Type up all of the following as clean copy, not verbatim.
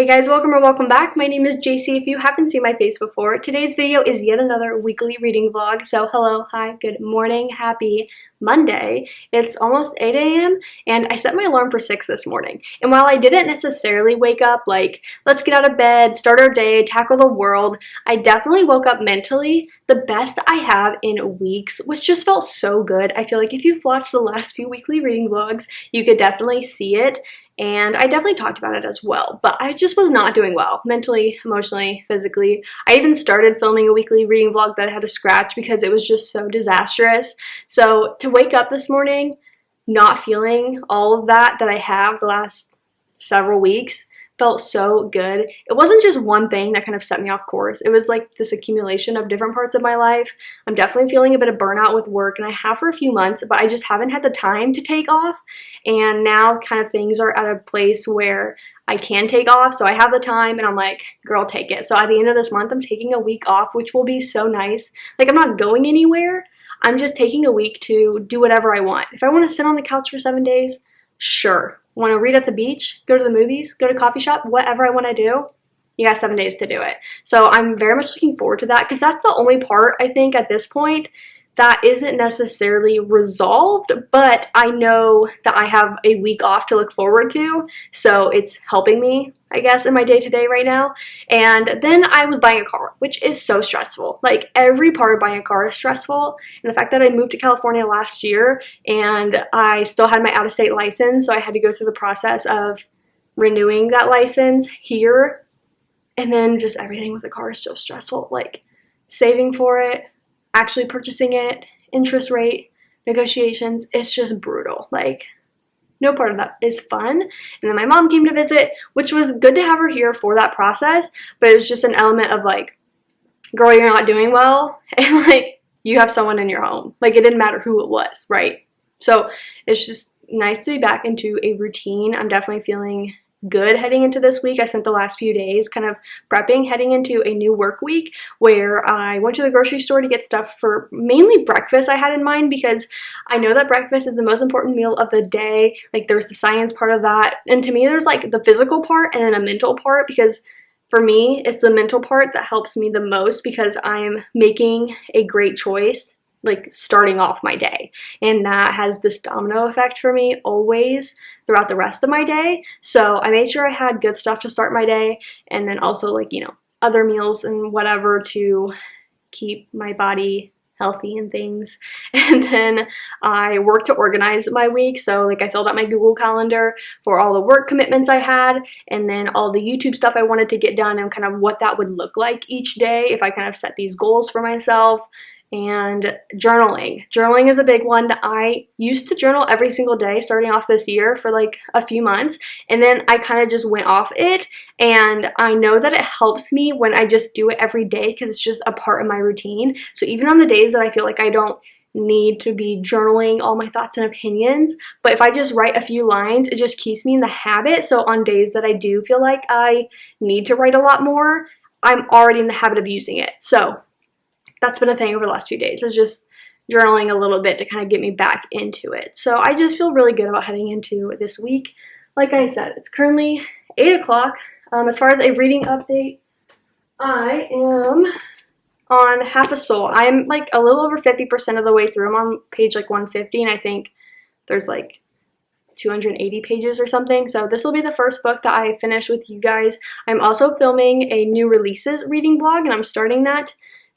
Hey guys, welcome or welcome back. My name is JC if you haven't seen my face before. Today's video is yet another weekly reading vlog. So hello, hi, good morning, happy Monday. It's almost 8 a.m. and I set my alarm for 6 this morning. And while I didn't necessarily wake up like, let's get out of bed, start our day, tackle the world, I definitely woke up mentally the best I have in weeks, which just felt so good. I feel like if you've watched the last few weekly reading vlogs, you could definitely see it. And I definitely talked about it as well, but I just was not doing well, mentally, emotionally, physically. I even started filming a weekly reading vlog that I had to scratch because it was just so disastrous. So to wake up this morning, not feeling all of that I have the last several weeks, felt so good. It wasn't just one thing that kind of set me off course. It was like this accumulation of different parts of my life. I'm definitely feeling a bit of burnout with work, and I have for a few months, but I just haven't had the time to take off. And now kind of things are at a place where I can take off, so I have the time and I'm like, girl, take it. So at the end of this month, I'm taking a week off, which will be so nice. Like, I'm not going anywhere. I'm just taking a week to do whatever I want. If I want to sit on the couch for 7 days, sure. Want to read at the beach, go to the movies, go to a coffee shop, whatever I want to do, you got 7 days to do it. So I'm very much looking forward to that because that's the only part, I think, at this point that isn't necessarily resolved, but I know that I have a week off to look forward to, so it's helping me, I guess, in my day-to-day right now. And then I was buying a car, which is so stressful. Like, every part of buying a car is stressful, and the fact that I moved to California last year and I still had my out-of-state license, so I had to go through the process of renewing that license here, and then just everything with the car is so stressful. Like, saving for it, actually purchasing it, interest rate, negotiations, it's just brutal. Like, no part of that is fun. And then my mom came to visit, which was good to have her here for that process, but it was just an element of like, girl, you're not doing well, and like, you have someone in your home. Like, it didn't matter who it was, right? So it's just nice to be back into a routine. I'm definitely feeling good heading into this week. I spent the last few days kind of prepping, heading into a new work week where I went to the grocery store to get stuff for mainly breakfast I had in mind, because I know that breakfast is the most important meal of the day. Like, there's the science part of that, and to me there's like the physical part and then a mental part, because for me it's the mental part that helps me the most because I'm making a great choice like starting off my day, and that has this domino effect for me always throughout the rest of my day. So I made sure I had good stuff to start my day, and then also, like, you know, other meals and whatever to keep my body healthy and things. And then I worked to organize my week, so like I filled out my Google Calendar for all the work commitments I had, and then all the YouTube stuff I wanted to get done, and kind of what that would look like each day if I kind of set these goals for myself. And journaling is a big one. I used to journal every single day starting off this year for like a few months, and then I kind of just went off it, and I know that it helps me when I just do it every day because it's just a part of my routine. So even on the days that I feel like I don't need to be journaling all my thoughts and opinions, but if I just write a few lines, it just keeps me in the habit. So on days that I do feel like I need to write a lot more, I'm already in the habit of using it. So that's been a thing over the last few days, is just journaling a little bit to kind of get me back into it. So I just feel really good about heading into this week. Like I said, it's currently 8 o'clock. As far as a reading update, I am on half a soul. I'm like a little over 50% of the way through. I'm on page like 150, and I think there's like 280 pages or something. So this will be the first book that I finish with you guys. I'm also filming a new releases reading vlog, and I'm starting that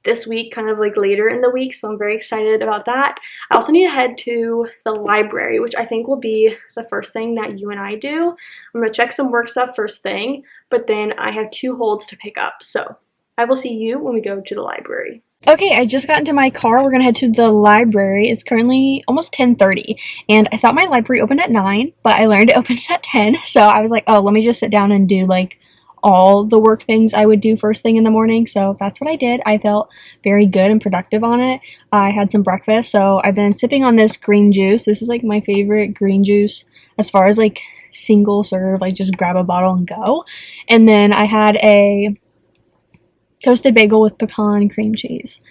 this week, kind of like later in the week, so I'm very excited about that. I also need to head to the library, which I think will be the first thing that you and I do. I'm going to check some work stuff first thing, but then I have 2 holds to pick up, so I will see you when we go to the library. Okay, I just got into my car. We're gonna head to the library. It's currently almost 10:30, and I thought my library opened at 9, but I learned it opens at 10, so I was like, oh, let me just sit down and do like all the work things I would do first thing in the morning. So that's what I did. I felt very good and productive on it. I had some breakfast, so I've been sipping on this green juice. This is like my favorite green juice as far as like single serve, like just grab a bottle and go. And then I had a toasted bagel with pecan cream cheese.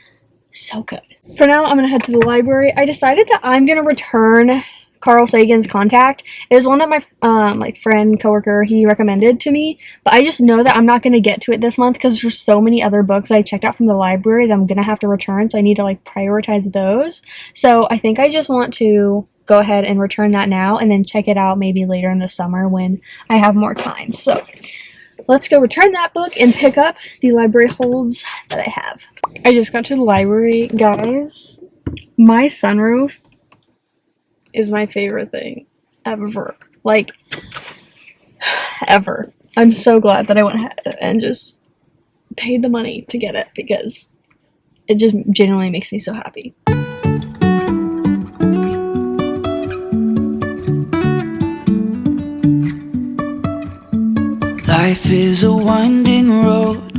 So good. For now, I'm gonna head to the library. I decided that I'm gonna return Carl Sagan's Contact. It was one that my like friend, coworker, he recommended to me, but I just know that I'm not going to get to it this month because there's so many other books that I checked out from the library that I'm going to have to return, so I need to like prioritize those. So I think I just want to go ahead and return that now and then check it out maybe later in the summer when I have more time. So let's go return that book and pick up the library holds that I have. I just got to the library, guys. My sunroof is my favorite thing ever. Like, ever. I'm so glad that I went ahead and just paid the money to get it because it just genuinely makes me so happy. Life is a winding road,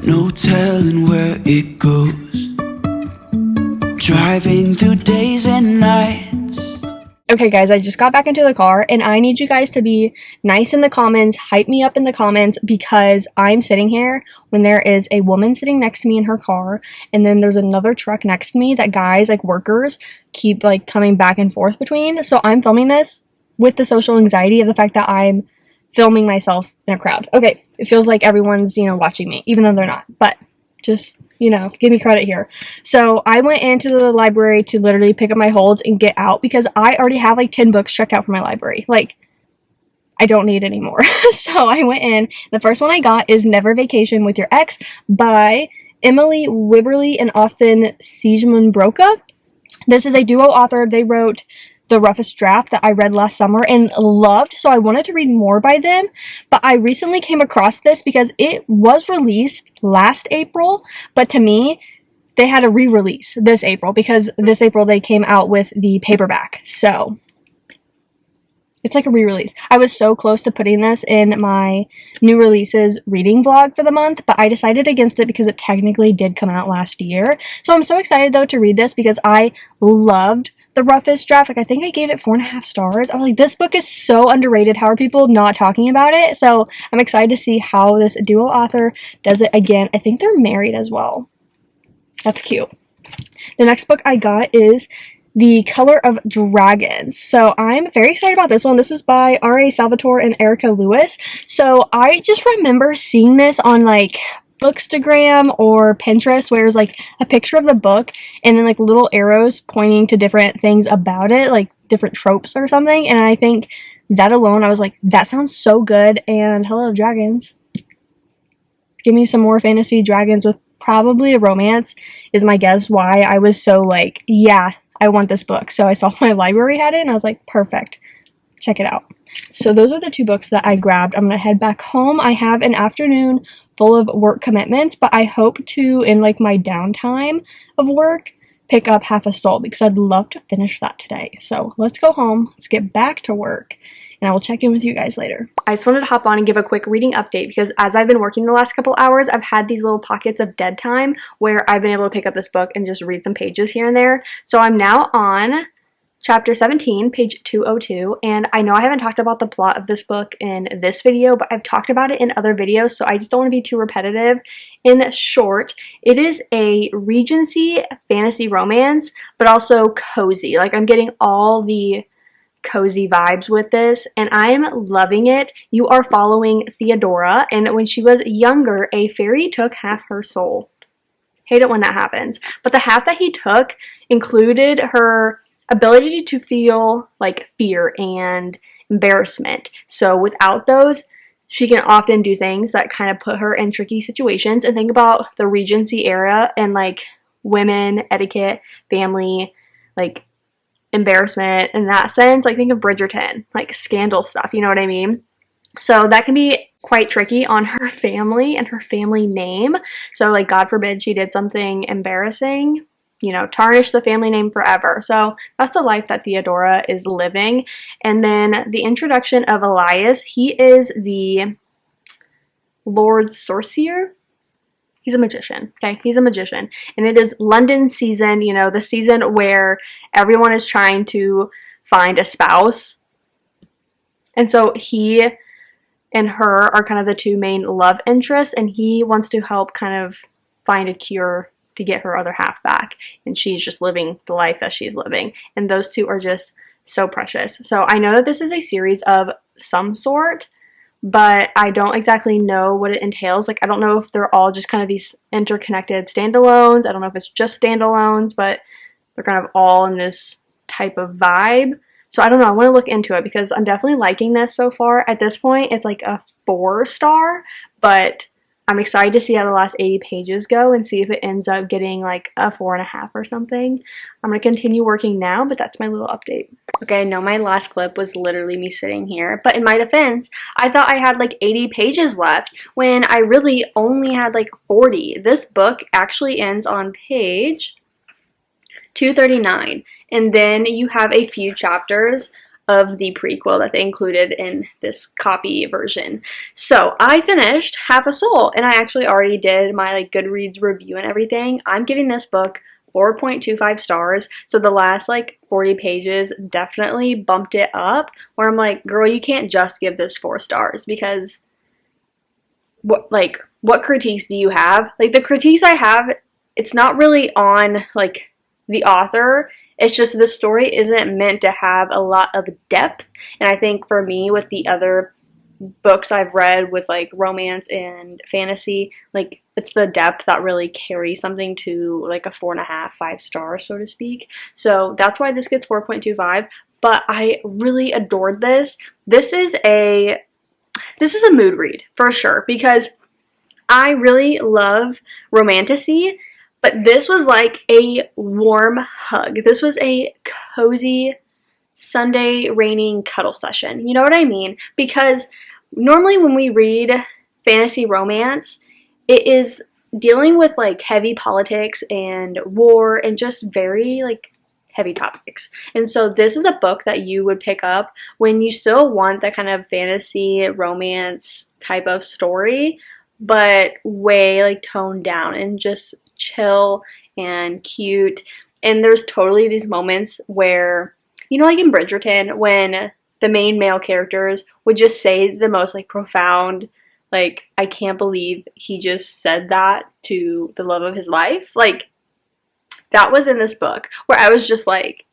no telling where it goes. Driving through days and nights. Okay guys, I just got back into the car and I need you guys to be nice in the comments, hype me up in the comments, because I'm sitting here when there is a woman sitting next to me in her car and then there's another truck next to me that guys, like workers, keep like coming back and forth between. So I'm filming this with the social anxiety of the fact that I'm filming myself in a crowd. Okay, it feels like everyone's, watching me, even though they're not, but just, give me credit here. So I went into the library to literally pick up my holds and get out because I already have like 10 books checked out for my library. Like, I don't need any more. So I went in. The first one I got is Never Vacation with Your Ex by Emily Wibberley and Austin Siegemund Broca. This is a duo author. They wrote The Roughest Draft that I read last summer and loved, so I wanted to read more by them, but I recently came across this because it was released last April, but to me, they had a re-release this April because this April they came out with the paperback, so it's like a re-release. I was so close to putting this in my new releases reading vlog for the month, but I decided against it because it technically did come out last year, so I'm so excited though to read this because I loved The Roughest Draft. Like, I think I gave it 4.5 stars. I was like, this book is so underrated. How are people not talking about it? So I'm excited to see how this duo author does it again. I think they're married as well. That's cute. The next book I got is The Color of Dragons. So I'm very excited about this one. This is by R.A. Salvatore and Erica Lewis. So I just remember seeing this on like Bookstagram or Pinterest where it's like a picture of the book and then like little arrows pointing to different things about it, like different tropes or something, and I think that alone I was like, that sounds so good. And hello dragons, give me some more fantasy dragons with probably a romance is my guess why I was so like, yeah, I want this book. So I saw my library had it and I was like, perfect, check it out. So those are the two books that I grabbed. I'm gonna head back home. I have an afternoon full of work commitments, but I hope to, in like my downtime of work, pick up Half a Soul because I'd love to finish that today. So let's go home, let's get back to work, and I will check in with you guys later. I just wanted to hop on and give a quick reading update because as I've been working the last couple hours, I've had these little pockets of dead time where I've been able to pick up this book and just read some pages here and there. So I'm now on Chapter 17, page 202, and I know I haven't talked about the plot of this book in this video, but I've talked about it in other videos, so I just don't want to be too repetitive. In short, it is a Regency fantasy romance, but also cozy. Like, I'm getting all the cozy vibes with this, and I am loving it. You are following Theodora, and when she was younger, a fairy took half her soul. Hate it when that happens. But the half that he took included her ability to feel like fear and embarrassment. So without those, she can often do things that kind of put her in tricky situations. And think about the Regency era and like women, etiquette, family, like embarrassment in that sense. Like think of Bridgerton, like scandal stuff, you know what I mean? So that can be quite tricky on her family and her family name. So like God forbid she did something embarrassing, tarnish the family name forever. So that's the life that Theodora is living. And then the introduction of Elias, he is the Lord Sorcerer. He's a magician, okay? He's a magician. And it is London season, the season where everyone is trying to find a spouse. And so he and her are kind of the two main love interests, and he wants to help kind of find a cure to get her other half back, and she's just living the life that she's living. And those two are just so precious. So I know that this is a series of some sort, but I don't exactly know what it entails. Like, I don't know if they're all just kind of these interconnected standalones. I don't know if it's just standalones, but they're kind of all in this type of vibe. So I don't know. I want to look into it because I'm definitely liking this so far. At this point, it's like a 4-star, but I'm excited to see how the last 80 pages go and see if it ends up getting like a 4.5 or something. I'm going to continue working now, but that's my little update. Okay, I know my last clip was literally me sitting here, but in my defense, I thought I had like 80 pages left when I really only had like 40. This book actually ends on page 239, and then you have a few chapters of the prequel that they included in this copy version. So I finished Half a Soul, and I actually already did my like Goodreads review and everything. I'm giving this book 4.25 stars. So the last like 40 pages definitely bumped it up, where I'm like, girl, you can't just give this 4 stars, because what critiques do you have? Like, the critiques I have, it's not really on like the author. It's just the story isn't meant to have a lot of depth. And I think for me, with the other books I've read with like romance and fantasy, like, it's the depth that really carries something to like a 4.5, 5 stars, so to speak. So that's why this gets 4.25. But I really adored this. This is a mood read for sure, because I really love romantasy. But this was like a warm hug. This was a cozy Sunday raining cuddle session. You know what I mean? Because normally when we read fantasy romance, it is dealing with like heavy politics and war and just very like heavy topics. And so this is a book that you would pick up when you still want that kind of fantasy romance type of story, but way like toned down and just chill and cute. And there's totally these moments where, you know, like in Bridgerton, when the main male characters would just say the most like profound, like, I can't believe he just said that to the love of his life. Like, that was in this book, where I was just like,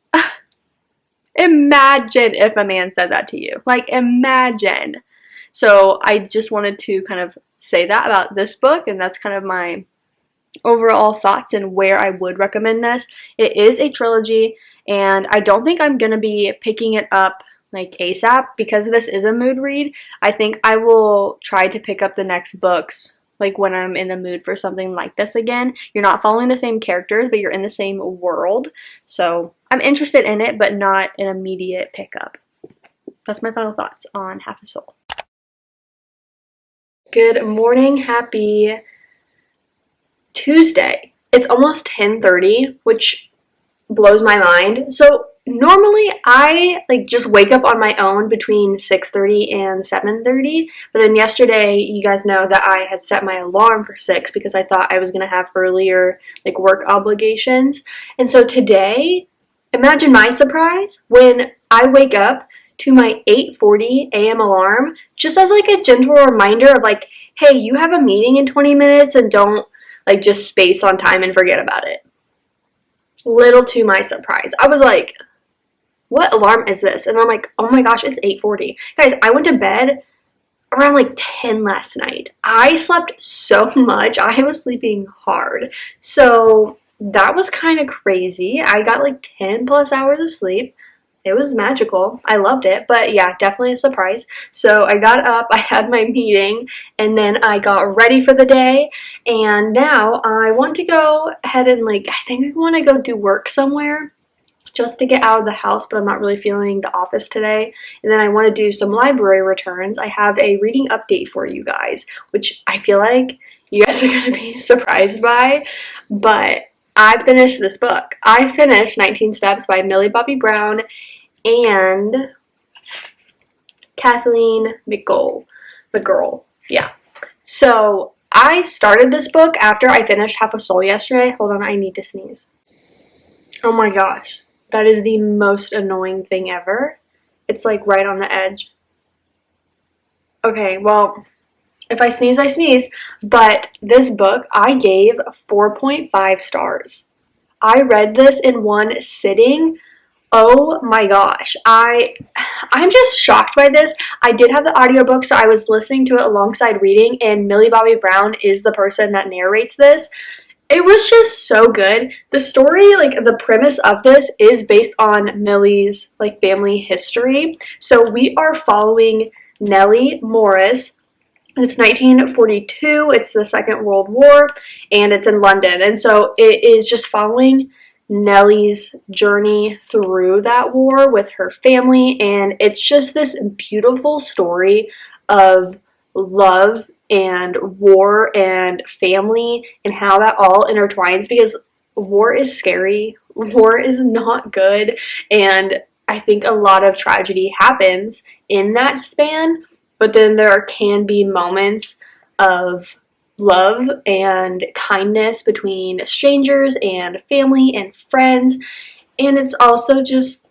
imagine if a man said that to you. Like, imagine. So I just wanted to kind of say that about this book, and that's kind of my overall thoughts and where I would recommend this. It is a trilogy, and I don't think I'm gonna be picking it up like ASAP, because this is a mood read. I think I will try to pick up the next books like when I'm in the mood for something like this again. You're not following the same characters, but you're in the same world. So I'm interested in it, but not an immediate pickup. That's my final thoughts on Half a Soul. Good morning, happy Tuesday. It's almost 10:30, which blows my mind. So normally I like just wake up on my own between 6:30 and 7:30, but then yesterday, you guys know that I had set my alarm for 6 because I thought I was gonna have earlier like work obligations. And so today, imagine my surprise when I wake up to my 8:40 a.m. alarm, just as like a gentle reminder of like, hey, you have a meeting in 20 minutes, and don't like just space on time and forget about it. Little to my surprise, I was like, what alarm is this? And I'm like, oh my gosh, it's 8:40. Guys, I went to bed around like 10 last night. I slept so much. I was sleeping hard. So that was kind of crazy. I got like 10 plus hours of sleep. It was magical. I loved it. But yeah, definitely a surprise. So I got up, I had my meeting, and then I got ready for the day. And now I want to go ahead and like, I think I want to go do work somewhere just to get out of the house, but I'm not really feeling the office today. And then I want to do some library returns. I have a reading update for you guys, which I feel like you guys are going to be surprised by. But I finished this book. I finished 19 Steps by Millie Bobby Brown and Kathleen McGirl. Yeah. So I started this book after I finished Half a Soul yesterday. Hold on, I need to sneeze. Oh my gosh. That is the most annoying thing ever. It's like right on the edge. Okay, well, If I sneeze, I sneeze. But this book, I gave 4.5 stars. I read this in one sitting. Oh my gosh. I'm just shocked by this. I did have the audiobook, so I was listening to it alongside reading, and Millie Bobby Brown is the person that narrates this. It was just so good. The story, like the premise of this is based on Millie's like family history. So we are following Nellie Morris. It's 1942. It's the Second World War, and it's in London. And so it is just following Nellie's journey through that war with her family, and it's just this beautiful story of love and war and family and how that all intertwines, because war is scary, war is not good, and I think a lot of tragedy happens in that span, but then there can be moments of love and kindness between strangers and family and friends, and it's also just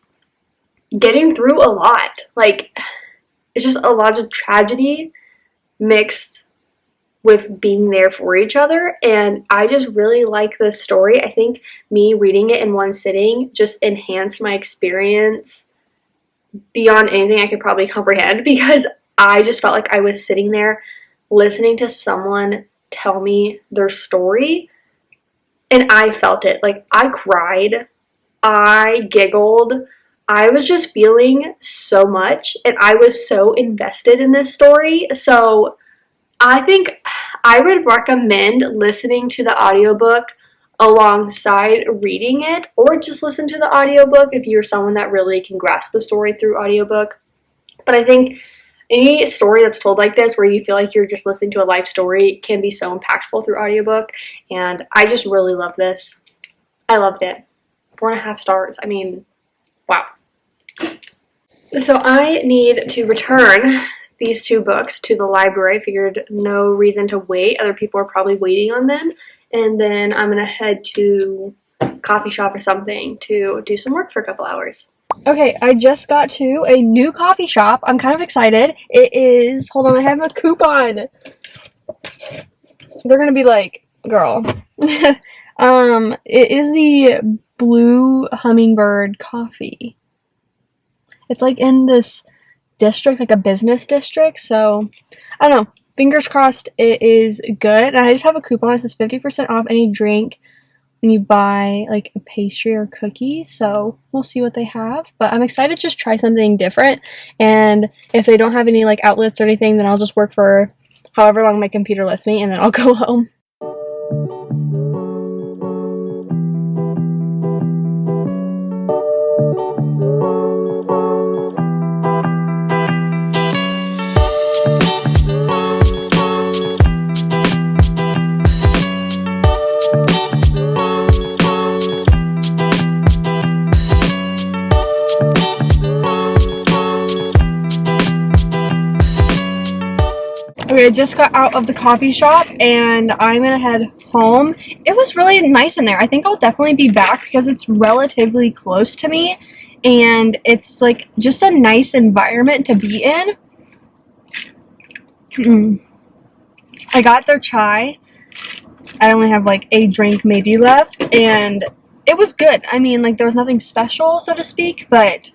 getting through a lot. Like, it's just a lot of tragedy mixed with being there for each other, and I just really like this story. I think me reading it in one sitting just enhanced my experience beyond anything I could probably comprehend, because I just felt like I was sitting there listening to someone tell me their story, and I felt it. Like, I cried, I giggled, I was just feeling so much, and I was so invested in this story. So I think I would recommend listening to the audiobook alongside reading it, or just listen to the audiobook if you're someone that really can grasp a story through audiobook. But I think any story that's told like this, where you feel like you're just listening to a life story, can be so impactful through audiobook, and I just really love this. I loved it. 4.5 stars. I mean, wow. So I need to return these two books to the library. I figured no reason to wait. Other people are probably waiting on them. And then I'm going to head to a coffee shop or something to do some work for a couple hours. Okay, I just got to a new coffee shop. I'm kind of excited. It is, hold on, I have a coupon. They're going to be like, girl. It is the Blue Hummingbird Coffee. It's like in this district, like a business district, so I don't know, fingers crossed it is good. And I just have a coupon that says 50% off any drink when you buy like a pastry or cookie, so we'll see what they have. But I'm excited to just try something different, and if they don't have any like outlets or anything, then I'll just work for however long my computer lets me, and then I'll go home. Okay, I just got out of the coffee shop and I'm gonna head home. It was really nice in there. I think I'll definitely be back because it's relatively close to me and it's like just a nice environment to be in. I got their chai. I only have like a drink maybe left, and it was good. I mean, like, there was nothing special, so to speak, but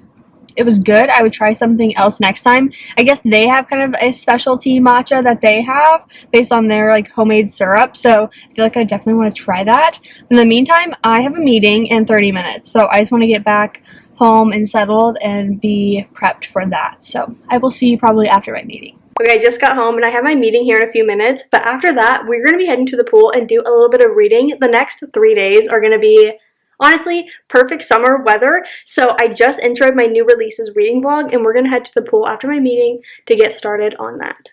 it was good. I would try something else next time. I guess they have kind of a specialty matcha that they have based on their like homemade syrup, so I feel like I definitely want to try that. In the meantime, I have a meeting in 30 minutes, so I just want to get back home and settled and be prepped for that. So I will see you probably after my meeting. Okay, I just got home and I have my meeting here in a few minutes, but after that, we're going to be heading to the pool and do a little bit of reading. The next 3 days are going to be, honestly, perfect summer weather. So I just introed my new releases reading vlog, and we're going to head to the pool after my meeting to get started on that.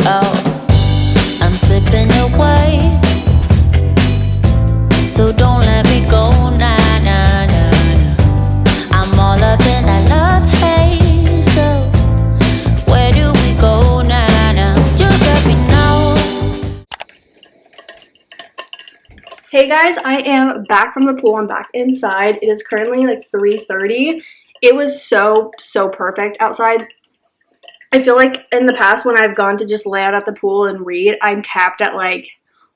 Oh, I'm slipping away, so don't let me go, nah, nah, nah, nah. I'm all up in that love haze, so where do we go, nah, nah, just let me know. Hey guys, I am back from the pool. I'm back inside. It is currently like 3:30, it was so perfect outside. I feel like in the past when I've gone to just lay out at the pool and read, I'm capped at like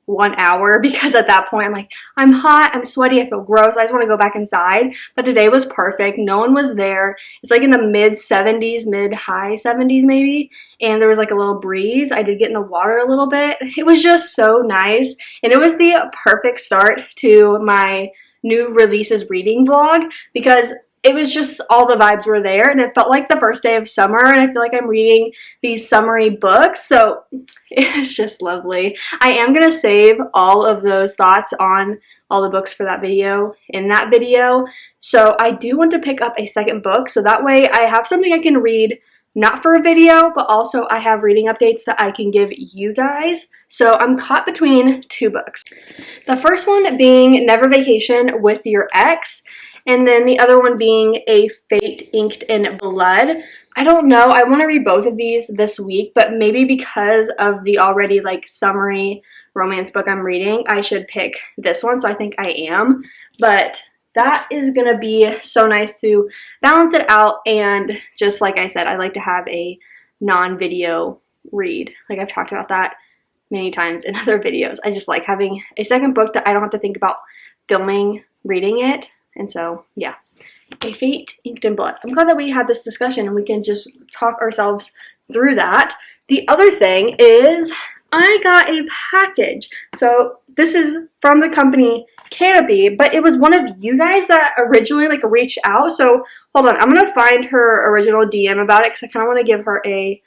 1 hour because at that point I'm like, I'm hot, I'm sweaty, I feel gross, I just want to go back inside. But today was perfect. No one was there. It's like in the mid 70s, mid high 70s maybe, and there was like a little breeze. I did get in the water a little bit. It was just so nice, and it was the perfect start to my new releases reading vlog because it was just all the vibes were there, and it felt like the first day of summer, and I feel like I'm reading these summery books, so it's just lovely. I am going to save all of those thoughts on all the books for that video in that video, so I do want to pick up a second book, so that way I have something I can read, not for a video, but also I have reading updates that I can give you guys. So I'm caught between two books. The first one being Never Vacation with Your Ex, and then the other one being A Fate Inked in Blood. I don't know. I want to read both of these this week, but maybe because of the already like summery romance book I'm reading, I should pick this one, so I think I am. But that is going to be so nice to balance it out, and just like I said, I like to have a non-video read. Like I've talked about that many times in other videos. I just like having a second book that I don't have to think about filming reading it. And so, yeah, A Fate Inked in Blood. I'm glad that we had this discussion and we can just talk ourselves through that. The other thing is I got a package. So this is from the company Canopy, but it was one of you guys that originally like reached out. So hold on, I'm going to find her original DM about it because I kind of want to give her a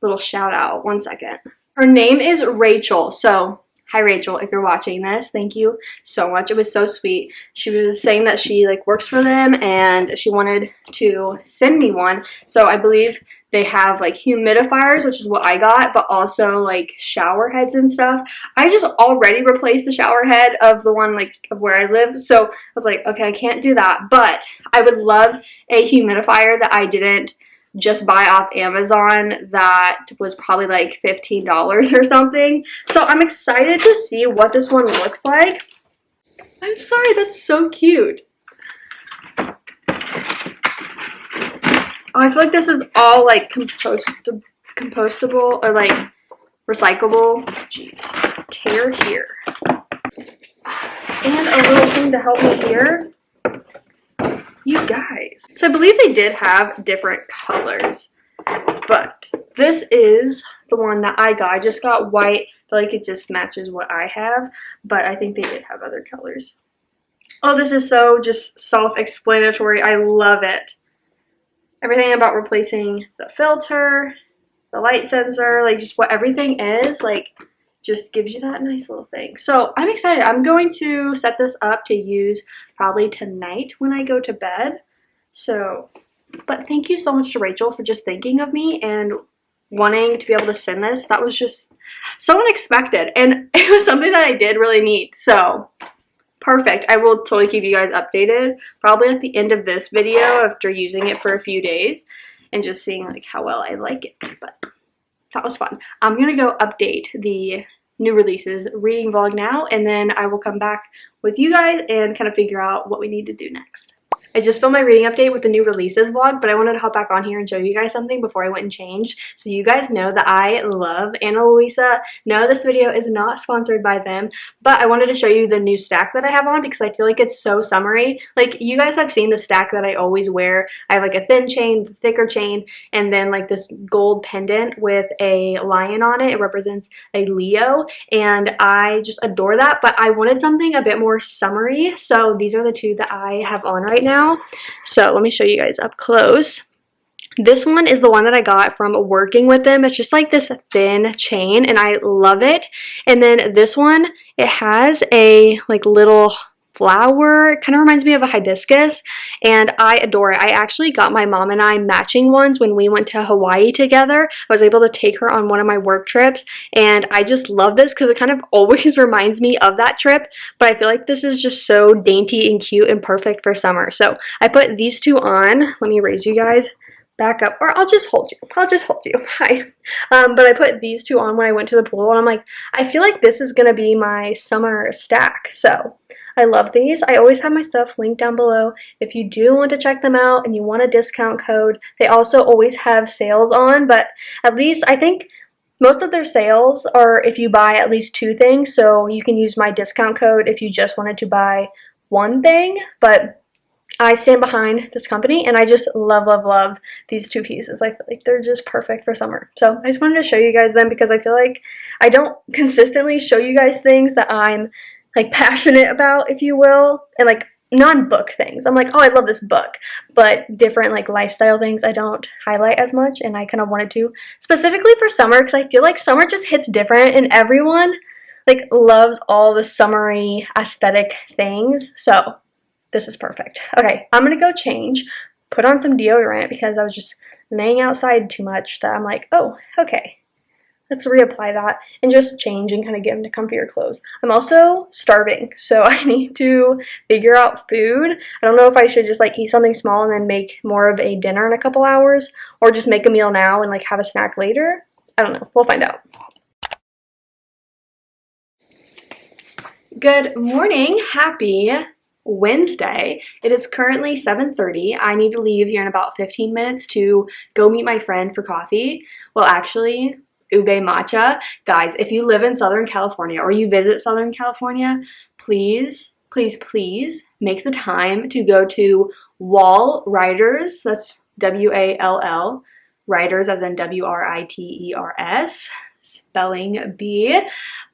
little shout out. 1 second. Her name is Rachel. So hi Rachel, if you're watching this, thank you so much. It was so sweet. She was saying that she like works for them and she wanted to send me one. So I believe they have like humidifiers, which is what I got, but also like shower heads and stuff. I just already replaced the shower head of the one like of where I live. So I was like, okay, I can't do that, but I would love a humidifier that I didn't just buy off Amazon that was probably like $15 or something. So I'm excited to see what this one looks like. I'm sorry, that's so cute. Oh, I feel like this is all like compostable or like recyclable. Jeez, tear here. And a little thing to help me here. You guys. So I believe they did have different colors, but this is the one that I got. I just got white. I feel like it just matches what I have, but I think they did have other colors. Oh, this is so just self-explanatory. I love it. Everything about replacing the filter, the light sensor, like just what everything is, like just gives you that nice little thing. So I'm excited. I'm going to set this up to use probably tonight when I go to bed. So, but thank you so much to Rachel for just thinking of me and wanting to be able to send this. That was just so unexpected, and it was something that I did really need. So perfect. I will totally keep you guys updated probably at the end of this video after using it for a few days and just seeing like how well I like it. But that was fun. I'm gonna go update the new releases reading vlog now, and then I will come back with you guys and kind of figure out what we need to do next. I just filmed my reading update with the new releases vlog, but I wanted to hop back on here and show you guys something before I went and changed. So you guys know that I love Ana Luisa. No, this video is not sponsored by them, but I wanted to show you the new stack that I have on because I feel like it's so summery. Like you guys have seen the stack that I always wear. I have like a thin chain, thicker chain, and then like this gold pendant with a lion on it. It represents a Leo, and I just adore that, but I wanted something a bit more summery. So these are the two that I have on right now. So let me show you guys up close. This one is the one that I got from working with them. It's just like this thin chain and I love it. And then this one, it has a like little flower. It kind of reminds me of a hibiscus and I adore it. I actually got my mom and I matching ones when we went to Hawaii together. I was able to take her on one of my work trips and I just love this because it kind of always reminds me of that trip, but I feel like this is just so dainty and cute and perfect for summer. So I put these two on. Let me raise you guys back up, or I'll just hold you. Hi. But I put these two on when I went to the pool and I'm like, I feel like this is gonna be my summer stack. So I love these. I always have my stuff linked down below if you do want to check them out and you want a discount code. They also always have sales on, but at least I think most of their sales are if you buy at least 2 things, so you can use my discount code if you just wanted to buy 1 thing, but I stand behind this company and I just love, love, love these 2 pieces. I feel like they're just perfect for summer. So I just wanted to show you guys them because I feel like I don't consistently show you guys things that I'm like passionate about, if you will, and like non-book things. I'm like, oh, I love this book, but different like lifestyle things I don't highlight as much, and I kind of wanted to specifically for summer because I feel like summer just hits different and everyone like loves all the summery aesthetic things. So this is perfect. Okay, I'm gonna go change, put on some deodorant because I was just laying outside too much that I'm like, oh, okay. Let's reapply that and just change and kind of get into comfier clothes. I'm also starving, so I need to figure out food. I don't know if I should just like eat something small and then make more of a dinner in a couple hours, or just make a meal now and like have a snack later. I don't know. We'll find out. Good morning. Happy Wednesday. It is currently 7:30. I need to leave here in about 15 minutes to go meet my friend for coffee. Well, actually, ube matcha. Guys, if you live in Southern California or you visit Southern California, please, please, please make the time to go to Wall Riders. That's W-A-L-L. Riders as in W-R-I-T-E-R-S. Spelling bee.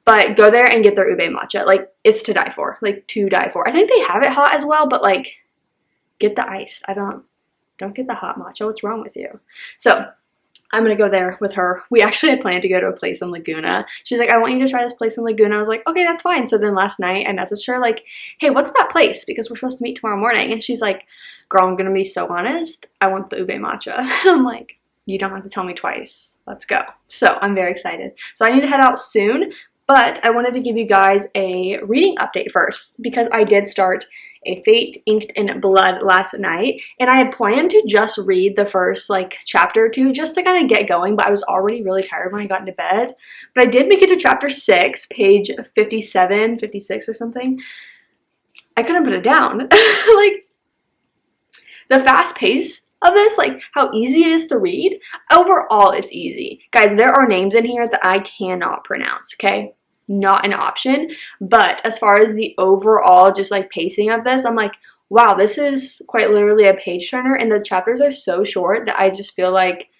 But go there and get their ube matcha. Like, it's to die for. Like, to die for. I think they have it hot as well, but like, get the iced. Don't get the hot matcha. What's wrong with you? So I'm gonna go there with her. We actually had planned to go to a place in Laguna. She's like, I want you to try this place in Laguna. I was like, okay, that's fine. So then last night I messaged her like, hey, what's that place? Because we're supposed to meet tomorrow morning. And she's like, girl, I'm gonna be so honest. I want the ube matcha. And I'm like, you don't have to tell me twice. Let's go. So I'm very excited. So I need to head out soon, but I wanted to give you guys a reading update first because I did start A Fate Inked in Blood last night, and I had planned to just read the first like chapter or 2 just to kind of get going, but I was already really tired when I got into bed. But I did make it to chapter 6, page 57, 56 or something. I couldn't put it down. Like, the fast pace of this, like how easy it is to read, overall it's easy. Guys, there are names in here that I cannot pronounce, okay? Not an option. But as far as the overall just like pacing of this, I'm like, wow, this is quite literally a page turner, and the chapters are so short that I just feel like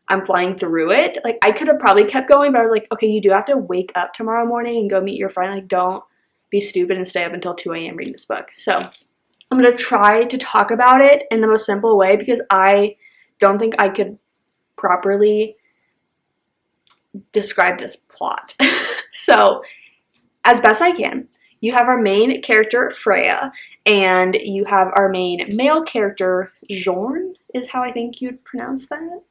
I'm flying through it. Like, I could have probably kept going, but I was like, okay, you do have to wake up tomorrow morning and go meet your friend. Like, don't be stupid and stay up until 2 a.m. reading this book. So I'm going to try to talk about it in the most simple way because I don't think I could properly describe this plot. So, as best I can, you have our main character, Freya, and you have our main male character, Jorn, is how I think you'd pronounce that.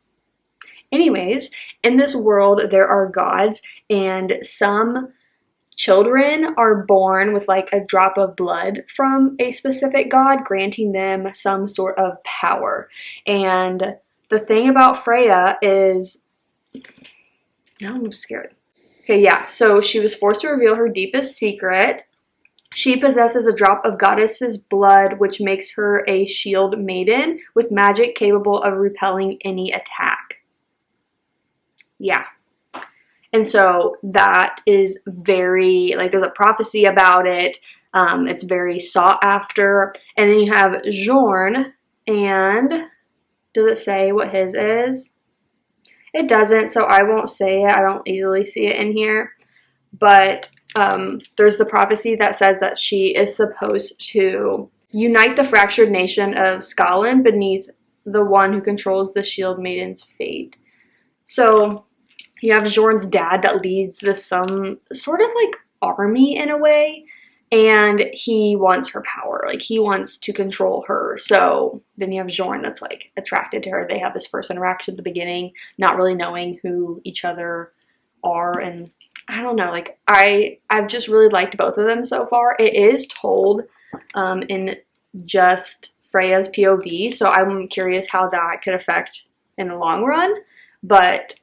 Anyways, in this world, there are gods, and some children are born with like a drop of blood from a specific god, granting them some sort of power. And the thing about Freya is, now I'm scared. Okay, yeah, so she was forced to reveal her deepest secret. She possesses a drop of goddess's blood, which makes her a shield maiden with magic capable of repelling any attack. Yeah. And so that is very, like, there's a prophecy about it. It's very sought after. And then you have Jorn, and does it say what his is? It doesn't, so I won't say it. I don't easily see it in here. But there's the prophecy that says that she is supposed to unite the fractured nation of Scotland beneath the one who controls the Shield Maiden's fate. So you have Jorn's dad that leads this some sort of like army in a way, and he wants her power. Like, he wants to control her. So then you have Jorn that's like attracted to her. They have this first interaction at the beginning, not really knowing who each other are. And I don't know, like I've just really liked both of them so far. It is told in just Freya's POV, so I'm curious how that could affect in the long run. But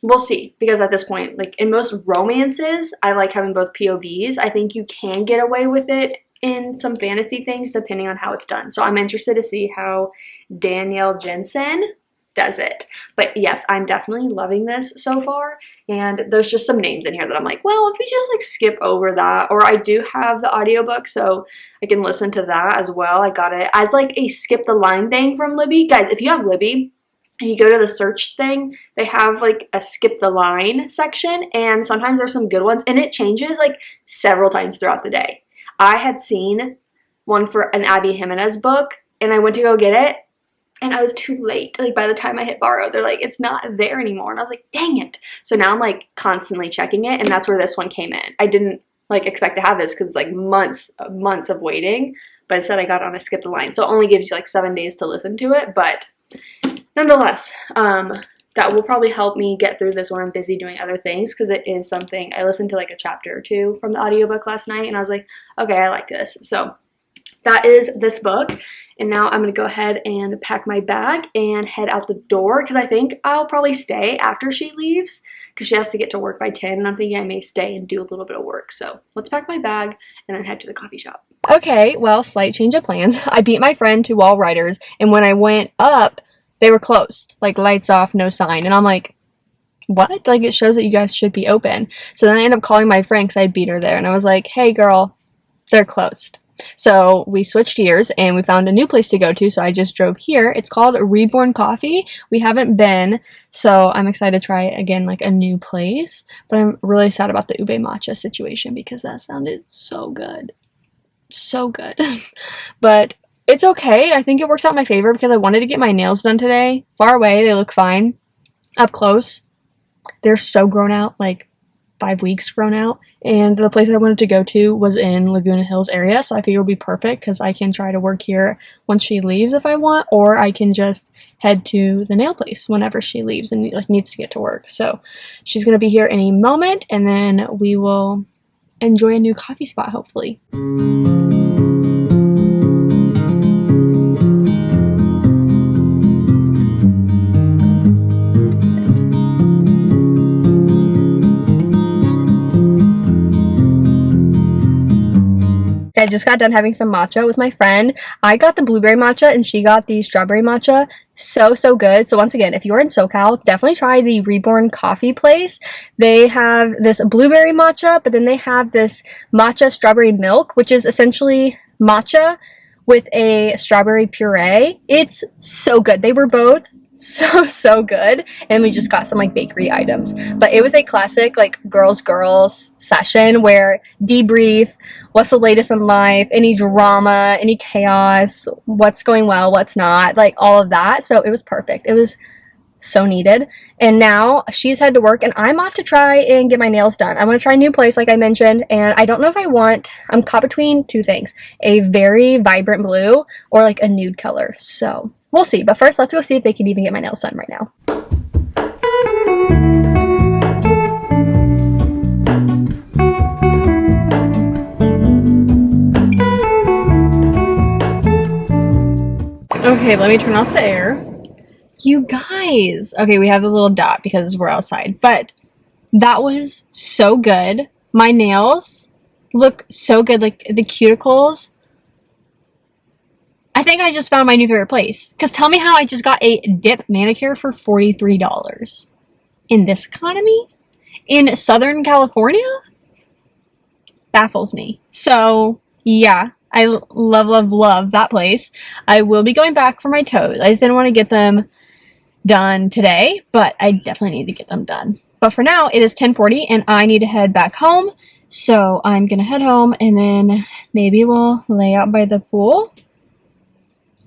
we'll see, because at this point, like in most romances, I like having both POVs. I think you can get away with it in some fantasy things depending on how it's done. So I'm interested to see how Danielle Jensen does it. But yes, I'm definitely loving this so far. And there's just some names in here that I'm like, well, if we just like skip over that, or I do have the audiobook so I can listen to that as well. I got it as like a skip the line thing from Libby. Guys, if you have Libby and you go to the search thing, they have like a skip the line section, and sometimes there's some good ones, and it changes like several times throughout the day. I had seen one for an Abby Jimenez book, and I went to go get it, and I was too late. Like by the time I hit borrow, they're like, it's not there anymore. And I was like, dang it. So now I'm like constantly checking it, and that's where this one came in. I didn't like expect to have this because it's like months of waiting, but instead I got on a skip the line. So it only gives you like 7 days to listen to it, but nonetheless, that will probably help me get through this when I'm busy doing other things, because it is something. I listened to like a chapter or two from the audiobook last night, and I was like, okay, I like this. So that is this book. And now I'm going to go ahead and pack my bag and head out the door, because I think I'll probably stay after she leaves, because she has to get to work by 10, and I'm thinking I may stay and do a little bit of work. So let's pack my bag and then head to the coffee shop. Okay, well, slight change of plans. I beat my friend to Wall Riders, and when I went up, they were closed, like lights off, no sign. And I'm like, what? Like, it shows that you guys should be open. So then I ended up calling my friend because I beat her there, and I was like, hey girl, they're closed. So we switched gears and we found a new place to go to, so I just drove here. It's called Reborn Coffee. We haven't been, so I'm excited to try again, like a new place. But I'm really sad about the ube matcha situation, because that sounded so good. So good. But it's okay. I think it works out in my favor, because I wanted to get my nails done today. Far away, they look fine. Up close, they're so grown out, like 5 weeks grown out. And the place I wanted to go to was in Laguna Hills area, so I figured it would be perfect, because I can try to work here once she leaves if I want, or I can just head to the nail place whenever she leaves and like needs to get to work. So she's gonna be here any moment, and then we will enjoy a new coffee spot, hopefully. I just got done having some matcha with my friend. I got the blueberry matcha and she got the strawberry matcha. So good. So once again, if you're in SoCal, definitely try the Reborn Coffee place. They have this blueberry matcha, but then they have this matcha strawberry milk, which is essentially matcha with a strawberry puree. It's so good. They were both so good, and we just got some like bakery items. But it was a classic like girls session where debrief, what's the latest in life, any drama, any chaos, what's going well, what's not, like all of that. So it was perfect. It was so needed. And now she's head to work, and I'm off to try and get my nails done. I want to try a new place like I mentioned, and I don't know if I'm caught between two things, a very vibrant blue or like a nude color. So we'll see. But first, let's go see if they can even get my nails done right now. Okay, let me turn off the air. You guys. Okay, we have the little dot because we're outside. But that was so good. My nails look so good. Like the cuticles. I think I just found my new favorite place. Because tell me how I just got a dip manicure for $43. In this economy? In Southern California? Baffles me. So, yeah. I love that place. I will be going back for my toes. I just didn't want to get them done today, but I definitely need to get them done. But for now, it is 10:40 and I need to head back home. So I'm going to head home and then maybe we'll lay out by the pool.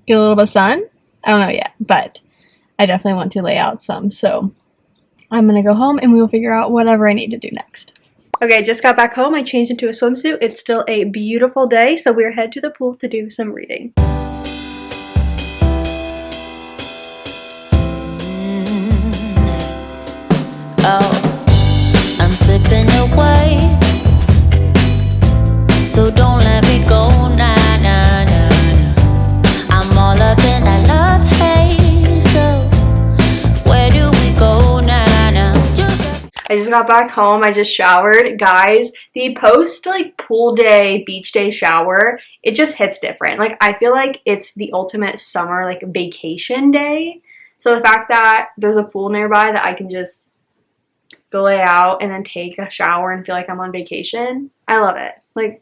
Get a little bit of sun. I don't know yet, but I definitely want to lay out some. So I'm going to go home and we will figure out whatever I need to do next. Okay, I just got back home. I changed into a swimsuit. It's still a beautiful day, so we're headed to the pool to do some reading. Oh, I'm slipping away, so don't let me go, nah, nah, nah, nah. I'm all up in that love haze, so where do we go, nah, nah? I just just got back home. I just showered. Guys, the post like pool day, beach day shower, it just hits different. Like I feel like it's the ultimate summer like vacation day. So the fact that there's a pool nearby that I can just go lay out and then take a shower and feel like I'm on vacation, I love it. Like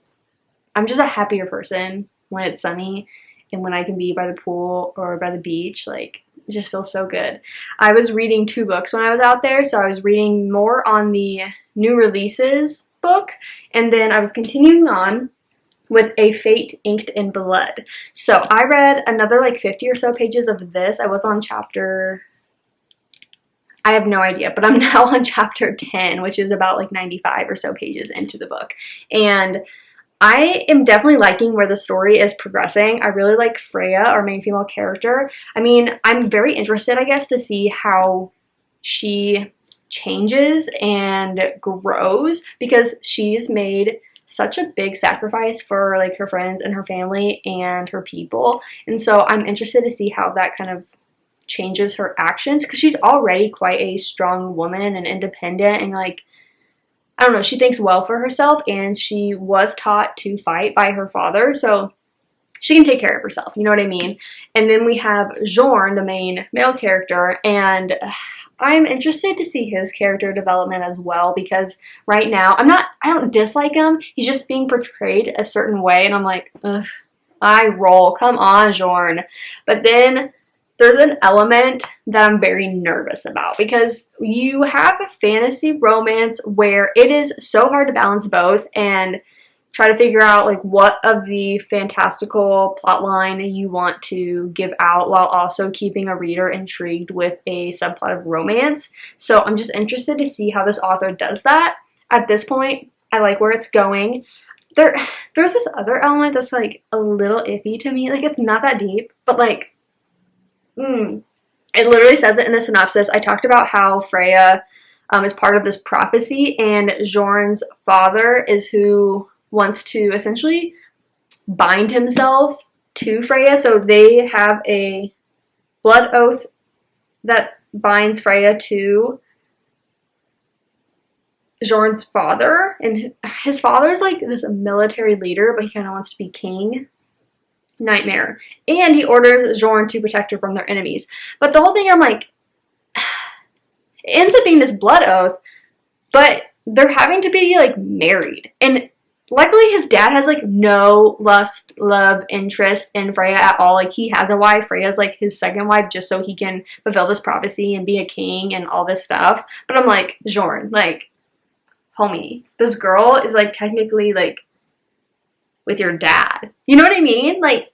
I'm just a happier person when it's sunny and when I can be by the pool or by the beach. Like it just feels so good. I was reading 2 books when I was out there. So I was reading more on the new releases book, and then I was continuing on with A Fate Inked in Blood. So I read another like 50 or so pages of this. I was on chapter, I have no idea, but I'm now on chapter 10, which is about like 95 or so pages into the book. And I am definitely liking where the story is progressing. I really like Freya, our main female character. I mean, I'm very interested, I guess, to see how she changes and grows, because she's made such a big sacrifice for like her friends and her family and her people. And so I'm interested to see how that kind of changes her actions, because she's already quite a strong woman and independent, and like, I don't know, she thinks well for herself, and she was taught to fight by her father, so she can take care of herself, you know what I mean? And then we have Jorn, the main male character, and I'm interested to see his character development as well, because right now, I don't dislike him, he's just being portrayed a certain way, and I'm like, ugh, I roll, come on, Jorn. But then there's an element that I'm very nervous about, because you have a fantasy romance where it is so hard to balance both and try to figure out like what of the fantastical plotline you want to give out while also keeping a reader intrigued with a subplot of romance. So I'm just interested to see how this author does that. At this point, I like where it's going. There's this other element that's like a little iffy to me. Like it's not that deep, but like it literally says it in the synopsis. I talked about how Freya is part of this prophecy, and Jorn's father is who wants to essentially bind himself to Freya. So they have a blood oath that binds Freya to Jorn's father, and his father's like this military leader, but he kind of wants to be king. Nightmare. And he orders Jorn to protect her from their enemies. But the whole thing, I'm like, it ends up being this blood oath, but they're having to be like married. And luckily his dad has like no lust, love, interest in Freya at all. Like he has a wife. Freya's like his second wife, just so he can fulfill this prophecy and be a king and all this stuff. But I'm like, Jorn, like, homie, this girl is like technically like with your dad. You know what I mean? Like,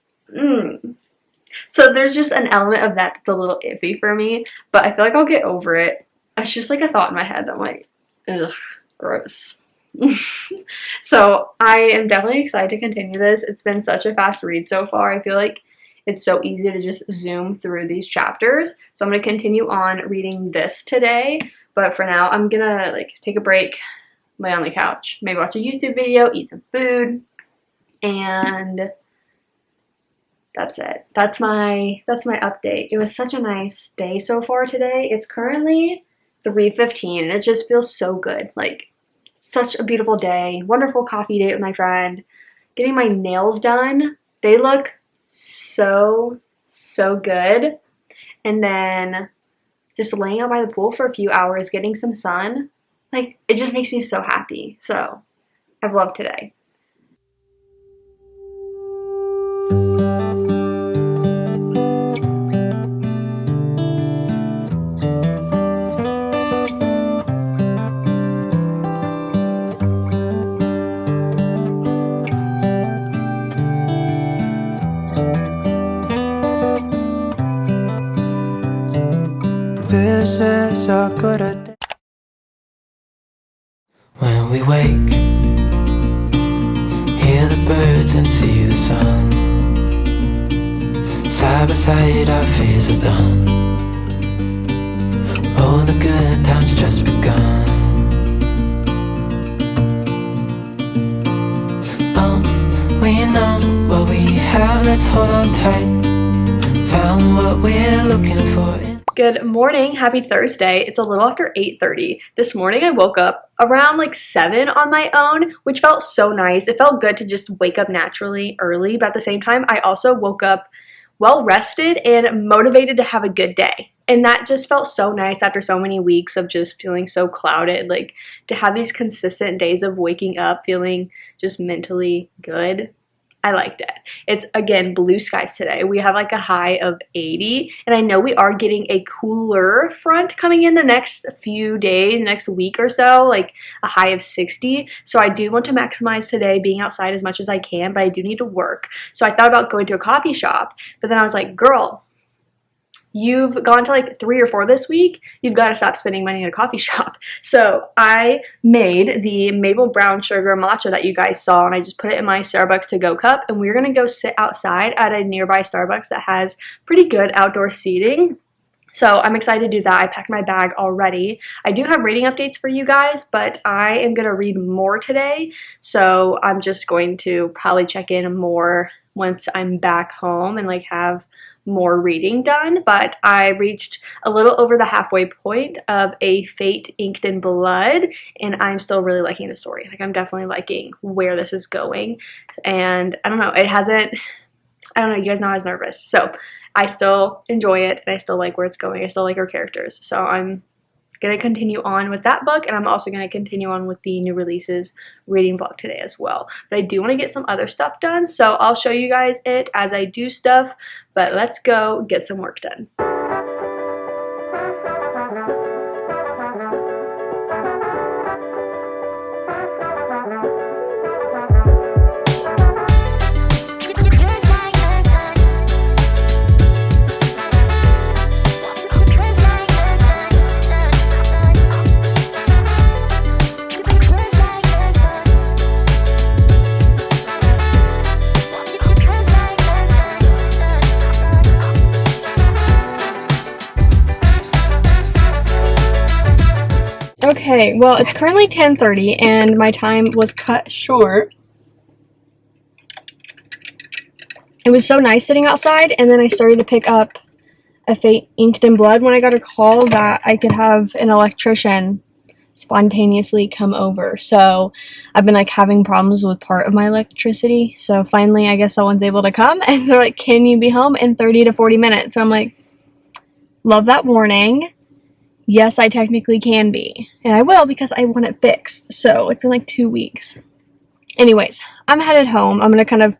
So there's just an element of that that's a little iffy for me, but I feel like I'll get over it. It's just like a thought in my head that I'm like, ugh, gross. So I am definitely excited to continue this. It's been such a fast read so far. I feel like it's so easy to just zoom through these chapters. So I'm going to continue on reading this today, but for now I'm gonna like take a break, lay on the couch, maybe watch a YouTube video, eat some food, and that's it. That's my update. It was such a nice day so far today. It's currently 3:15 and it just feels so good. Like such a beautiful day. Wonderful coffee date with my friend. Getting my nails done. They look so good. And then just laying out by the pool for a few hours, getting some sun. Like it just makes me so happy. So I've loved today. This is a good day. When we wake, hear the birds and see the sun. Side by side our fears are done. Oh, the good times just begun. Oh, we know what we have, let's hold on tight. Found what we're looking for in Good morning, happy Thursday. It's a little after 8:30. This morning I woke up around like 7 on my own, which felt so nice. It felt good to just wake up naturally early, but at the same time I also woke up well rested and motivated to have a good day. And that just felt so nice after so many weeks of just feeling so clouded. Like to have these consistent days of waking up feeling just mentally good. I liked it. It's, again, blue skies today. We have like a high of 80, and I know we are getting a cooler front coming in the next few days, next week or so, like a high of 60. So I do want to maximize today being outside as much as I can, but I do need to work. So I thought about going to a coffee shop, but then I was like, girl, you've gone to like 3 or 4 this week. You've got to stop spending money at a coffee shop. So I made the maple brown sugar matcha that you guys saw, and I just put it in my Starbucks to-go cup, and we're going to go sit outside at a nearby Starbucks that has pretty good outdoor seating. So I'm excited to do that. I packed my bag already. I do have reading updates for you guys, but I am going to read more today. So I'm just going to probably check in more once I'm back home and like have more reading done, but I reached a little over the halfway point of A Fate Inked in Blood, and I'm still really liking the story. Like I'm definitely liking where this is going, and I don't know, you guys know I was nervous, so I still enjoy it, and I still like where it's going. I still like our characters, so I'm going to continue on with that book, and I'm also going to continue on with the new releases reading vlog today as well. But I do want to get some other stuff done, so I'll show you guys it as I do stuff, but let's go get some work done. Okay, well, it's currently 10:30 and my time was cut short. It was so nice sitting outside, and then I started to pick up A Fate Inked in Blood when I got a call that I could have an electrician spontaneously come over. So I've been like having problems with part of my electricity. So finally, I guess someone's able to come, and they're like, can you be home in 30 to 40 minutes? And I'm like, love that warning. Yes, I technically can be, and I will because I want it fixed. So it's been like 2 weeks. Anyways, I'm headed home. I'm gonna kind of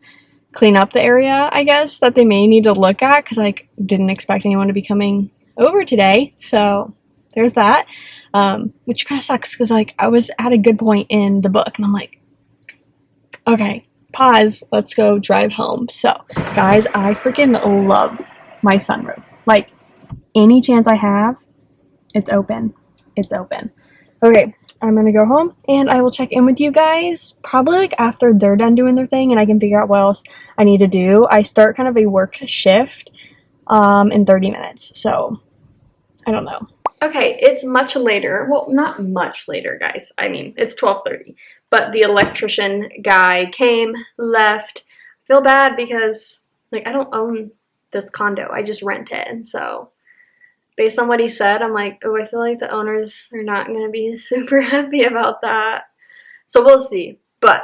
clean up the area, I guess, that they may need to look at, because I didn't expect anyone to be coming over today. So there's that, which kind of sucks because like I was at a good point in the book, and I'm like, okay, pause. Let's go drive home. So guys, I freaking love my sunroof. Like any chance I have. It's open. It's open. Okay, I'm gonna go home, and I will check in with you guys probably like after they're done doing their thing, and I can figure out what else I need to do. I start kind of a work shift in 30 minutes, so I don't know. Okay, it's much later. Well, not much later, guys. I mean, it's 12:30, but the electrician guy came, left. I feel bad because like I don't own this condo. I just rent it, and so based on what he said, I'm like, oh, I feel like the owners are not going to be super happy about that. So we'll see. But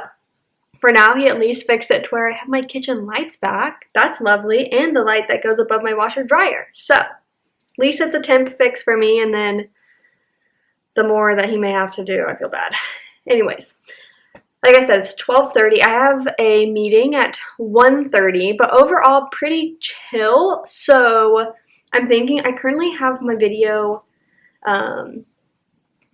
for now, he at least fixed it to where I have my kitchen lights back. That's lovely. And the light that goes above my washer dryer. So at least it's a temp fix for me. And then the more that he may have to do, I feel bad. Anyways, like I said, it's 12:30. I have a meeting at 1:30. But overall, pretty chill. So I'm thinking I currently have my video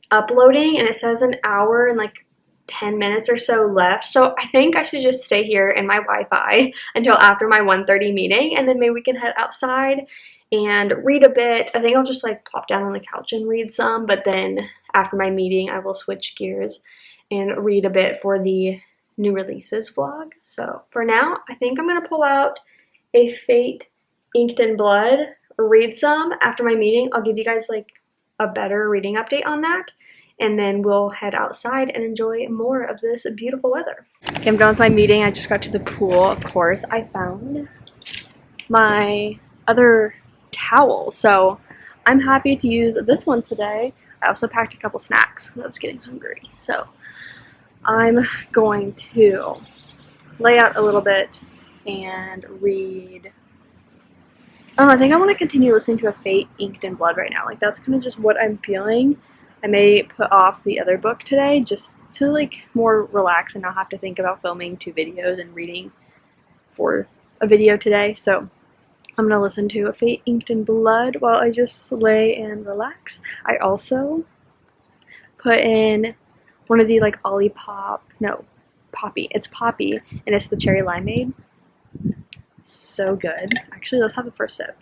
uploading, and it says an hour and like 10 minutes or so left. So I think I should just stay here in my Wi-Fi until after my 1:30 meeting, and then maybe we can head outside and read a bit. I think I'll just like plop down on the couch and read some, but then after my meeting I will switch gears and read a bit for the new releases vlog. So for now, I think I'm gonna pull out A Fate Inked in Blood, read some. After my meeting, I'll give you guys like a better reading update on that, and then we'll head outside and enjoy more of this beautiful weather. Okay, I'm done with my meeting. I just got to the pool, of course. I found my other towel, so I'm happy to use this one today. I also packed a couple snacks because I was getting hungry. So I'm going to lay out a little bit and read. I think I want to continue listening to A Fate Inked in Blood right now. Like, that's kind of just what I'm feeling. I may put off the other book today just to like more relax and not have to think about filming 2 videos and reading for a video today. So I'm going to listen to A Fate Inked in Blood while I just lay and relax. I also put in one of the like Poppy. It's Poppy, and it's the cherry limeade. So good. Actually, let's have the first sip.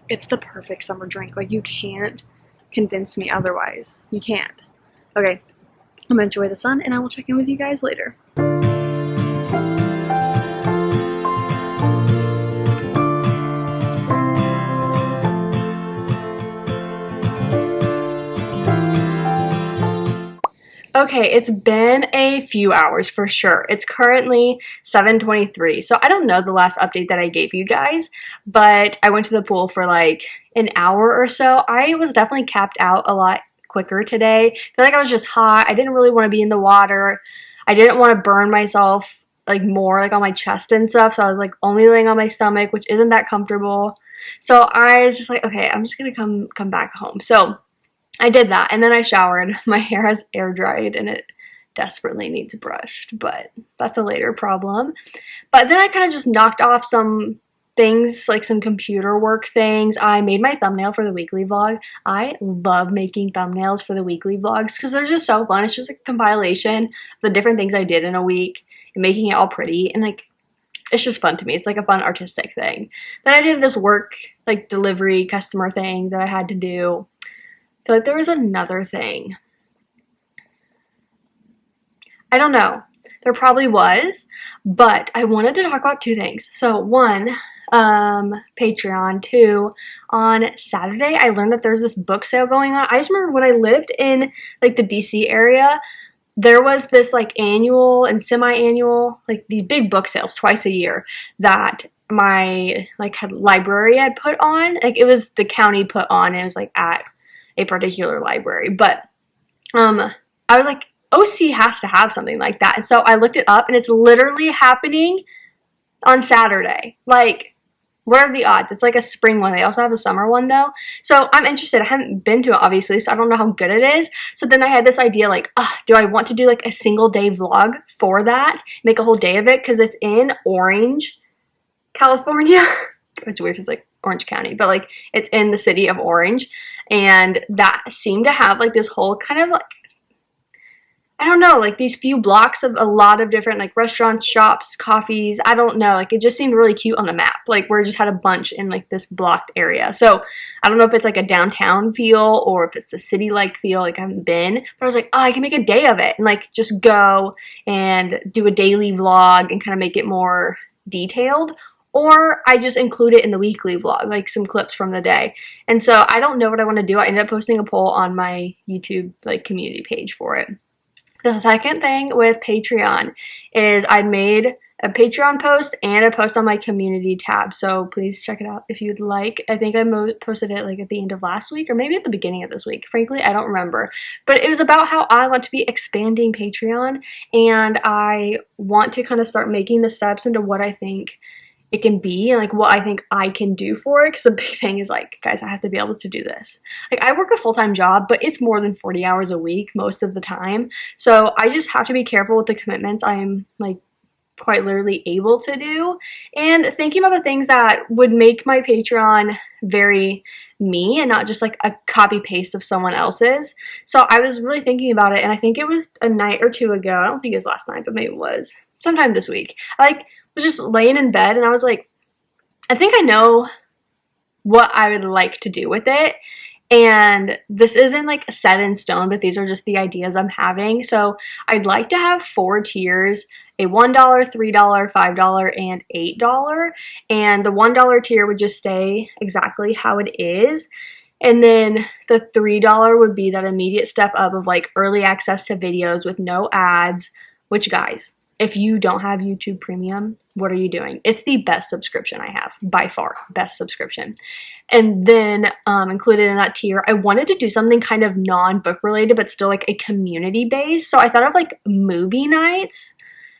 It's the perfect summer drink. Like, you can't convince me otherwise. You can't. Okay, I'm gonna enjoy the sun, and I will check in with you guys later. Okay, it's been a few hours for sure. It's currently 7:23, so I don't know the last update that I gave you guys, but I went to the pool for like an hour or so. I was definitely capped out a lot quicker today. I feel like I was just hot. I didn't really want to be in the water. I didn't want to burn myself like more like on my chest and stuff, so I was like only laying on my stomach, which isn't that comfortable. So I was just like, okay, I'm just gonna come back home. So I did that, and then I showered. My hair has air dried and it desperately needs brushed, but that's a later problem. But then I kind of just knocked off some things, like some computer work things. I made my thumbnail for the weekly vlog. I love making thumbnails for the weekly vlogs because they're just so fun. It's just a compilation of the different things I did in a week and making it all pretty, and like it's just fun to me. It's like a fun artistic thing. Then I did this work, like delivery customer thing that I had to do. I feel like there was another thing. I don't know. There probably was, but I wanted to talk about 2 things. So 1, Patreon. 2, on Saturday, I learned that there's this book sale going on. I just remember when I lived in like the DC area, there was this like annual and semi-annual, like these big book sales twice a year that my like library had put on. Like it was the county put on, and it was like at a particular library, but I was like, OC has to have something like that. And so I looked it up, and it's literally happening on Saturday. Like, what are the odds? It's like a spring one. They also have a summer one though. So I'm interested. I haven't been to it obviously, so I don't know how good it is. So then I had this idea like, do I want to do like a single day vlog for that? Make a whole day of it, because it's in Orange, California. It's weird because like Orange County, but like it's in the city of Orange. And that seemed to have like this whole kind of like, I don't know, like these few blocks of a lot of different like restaurants, shops, coffees. I don't know, like it just seemed really cute on the map, like where it just had a bunch in like this blocked area. So I don't know if it's like a downtown feel or if it's a city-like feel. Like I haven't been, but I was like, oh, I can make a day of it and like just go and do a daily vlog and kind of make it more detailed. Or I just include it in the weekly vlog, like some clips from the day. And so I don't know what I want to do. I ended up posting a poll on my YouTube like community page for it. The second thing with Patreon is I'd made a Patreon post and a post on my community tab. So please check it out if you'd like. I think I posted it like at the end of last week or maybe at the beginning of this week. Frankly, I don't remember. But it was about how I want to be expanding Patreon, and I want to kind of start making the steps into what I think it can be and like what I think I can do for it. Because the big thing is like, guys, I have to be able to do this. Like I work a full-time job, but it's more than 40 hours a week most of the time. So I just have to be careful with the commitments I'm like quite literally able to do, and thinking about the things that would make my Patreon very me and not just like a copy paste of someone else's. So I was really thinking about it, and I think it was a night or 2 ago. I don't think it was last night, but maybe it was sometime this week. I like was just laying in bed and I was like, I think I know what I would like to do with it. And this isn't like set in stone, but these are just the ideas I'm having. So I'd like to have 4 tiers, a $1, $3, $5, and $8. And the $1 tier would just stay exactly how it is. And then the $3 would be that immediate step up of like early access to videos with no ads, which guys, if you don't have YouTube Premium, what are you doing? It's the best subscription I have, by far, best subscription. And then included in that tier, I wanted to do something kind of non-book related, but still like a community based. So I thought of like movie nights.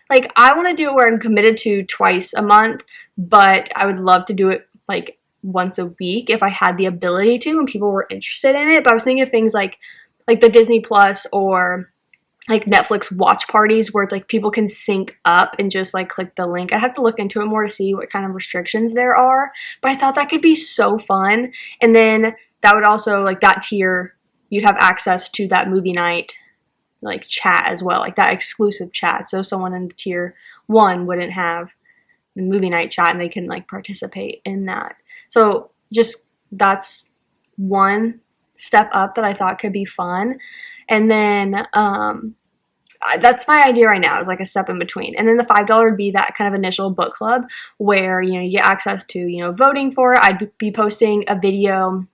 Like I want to do it where I'm committed to twice a month, but I would love to do it like once a week if I had the ability to and people were interested in it. But I was thinking of things like the Disney Plus or like Netflix watch parties where it's like people can sync up and just like click the link. I have to look into it more to see what kind of restrictions there are, but I thought that could be so fun. And then that would also, like that tier, you'd have access to that movie night like chat as well, like that exclusive chat. So someone in tier 1 wouldn't have the movie night chat and they can like participate in that. So just that's one step up that I thought could be fun. And then that's my idea right now, is like a step in between. And then the $5 would be that kind of initial book club where, you know, you get access to, you know, voting for it. I'd be posting a video.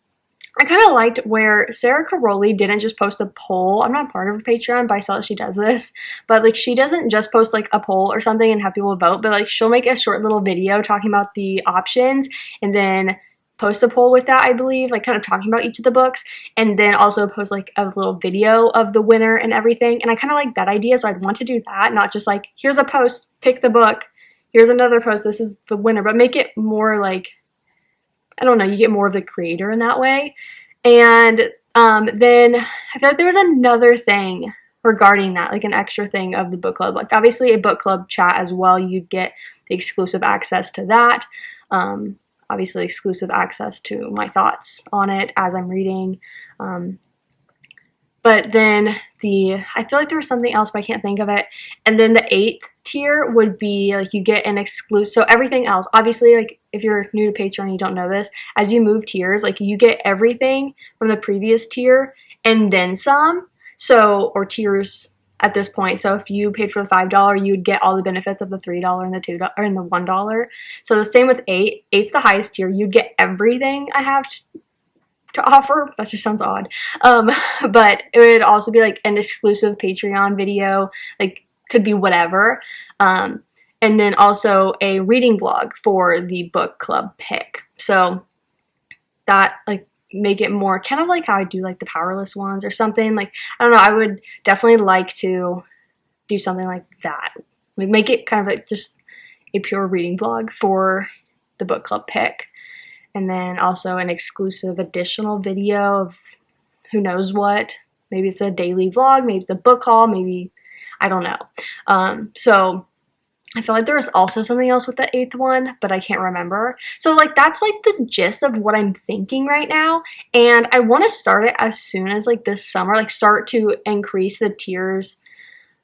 I kind of liked where Sarah Caroli didn't just post a poll. I'm not part of a Patreon, but I saw that she does this. But like she doesn't just post like a poll or something and have people vote, but like she'll make a short little video talking about the options and then post a poll with that, I believe, like kind of talking about each of the books, and then also post like a little video of the winner and everything. And I kind of like that idea, so I'd want to do that, not just like here's a post, pick the book, here's another post, this is the winner, but make it more like, I don't know, you get more of the creator in that way. And then I feel like there was another thing regarding that, like an extra thing of the book club, like obviously a book club chat as well. You'd get the exclusive access to that. Obviously exclusive access to my thoughts on it as I'm reading. But then I feel like there was something else, but I can't think of it. And then the 8th tier would be like you get an exclusive, so everything else, obviously, like if you're new to Patreon and you don't know this, as you move tiers, like you get everything from the previous tier and then some. So, or tiers at this point. So if you paid for the $5, you would get all the benefits of the $3 and the $2 and the $1. So the same with 8. 8's the highest tier. You'd get everything I have to offer. That just sounds odd. But it would also be like an exclusive Patreon video, like could be whatever. And then also a reading vlog for the book club pick. So that like make it more kind of like how I do like the powerless ones or something. Like, I don't know, I would definitely like to do something like that. Like make it kind of like just a pure reading vlog for the book club pick. And then also an exclusive additional video of who knows what. Maybe it's a daily vlog, maybe it's a book haul, maybe, I don't know. So I feel like there was also something else with the 8th one, but I can't remember. So like that's like the gist of what I'm thinking right now. And I want to start it as soon as like this summer, like start to increase the tiers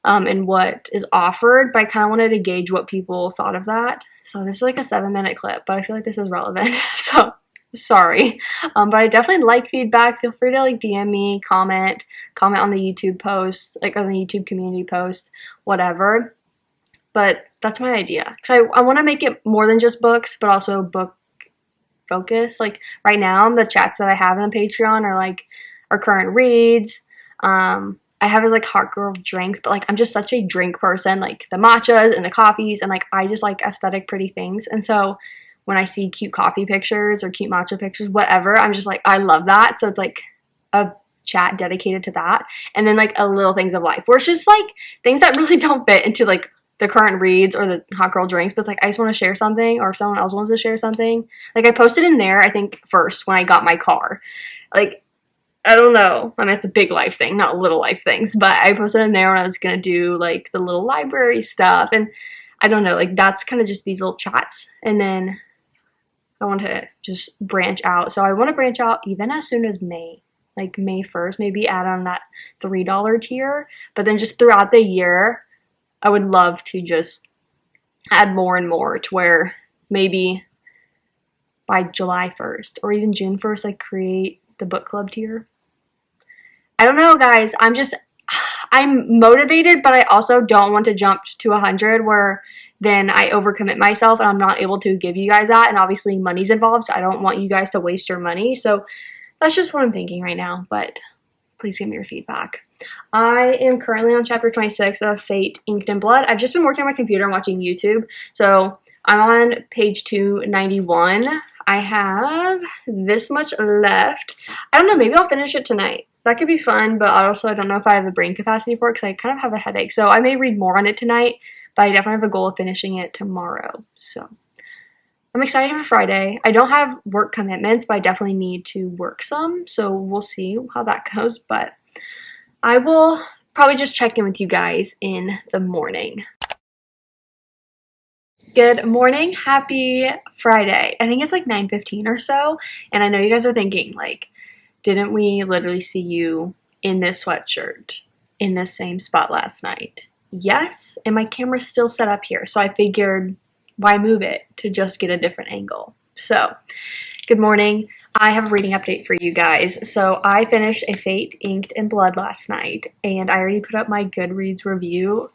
and what is offered. But I kind of wanted to gauge what people thought of that. So this is like a 7-minute clip, but I feel like this is relevant. So sorry. But I definitely like feedback. Feel free to like DM me, comment on the YouTube post, like on the YouTube community post, whatever. But that's my idea. Because I want to make it more than just books, but also book focus. Like right now, the chats that I have on Patreon are like our current reads. I have as like hot girl drinks, but like I'm just such a drink person, like the matchas and the coffees, and like I just like aesthetic pretty things. And so when I see cute coffee pictures or cute matcha pictures, whatever, I'm just like, I love that. So it's like a chat dedicated to that. And then like a little things of life, where it's just like things that really don't fit into like the current reads or the hot girl drinks, but it's like I just want to share something, or if someone else wants to share something. Like I posted in there, I think first when I got my car. Like, I don't know. I mean, it's a big life thing, not little life things, but I posted in there when I was going to do like the little library stuff. And I don't know, like that's kind of just these little chats. And then I want to just branch out. So I want to branch out even as soon as May, like May 1st, maybe add on that $3 tier. But then just throughout the year, I would love to just add more and more to where maybe by July 1st or even June 1st, I create the book club tier. I don't know, guys. I'm motivated, but I also don't want to jump to 100 where then I overcommit myself and I'm not able to give you guys that. And obviously money's involved, so I don't want you guys to waste your money. So that's just what I'm thinking right now, but please give me your feedback. I am currently on chapter 26 of Fate, Inked in Blood. I've just been working on my computer and watching YouTube, so I'm on page 291. I have this much left. I don't know, maybe I'll finish it tonight. That could be fun, but also I don't know if I have the brain capacity for it because I kind of have a headache. So I may read more on it tonight, but I definitely have a goal of finishing it tomorrow. So I'm excited for Friday. I don't have work commitments, but I definitely need to work some. So we'll see how that goes. But I will probably just check in with you guys in the morning. Good morning. Happy Friday. I think it's like 9:15 or so. And I know you guys are thinking, like, didn't we literally see you in this sweatshirt in this same spot last night? Yes. And my camera's still set up here. So I figured, why move it to just get a different angle? So, good morning. I have a reading update for you guys. So I finished A Fate Inked in Blood last night, and I already put up my Goodreads review.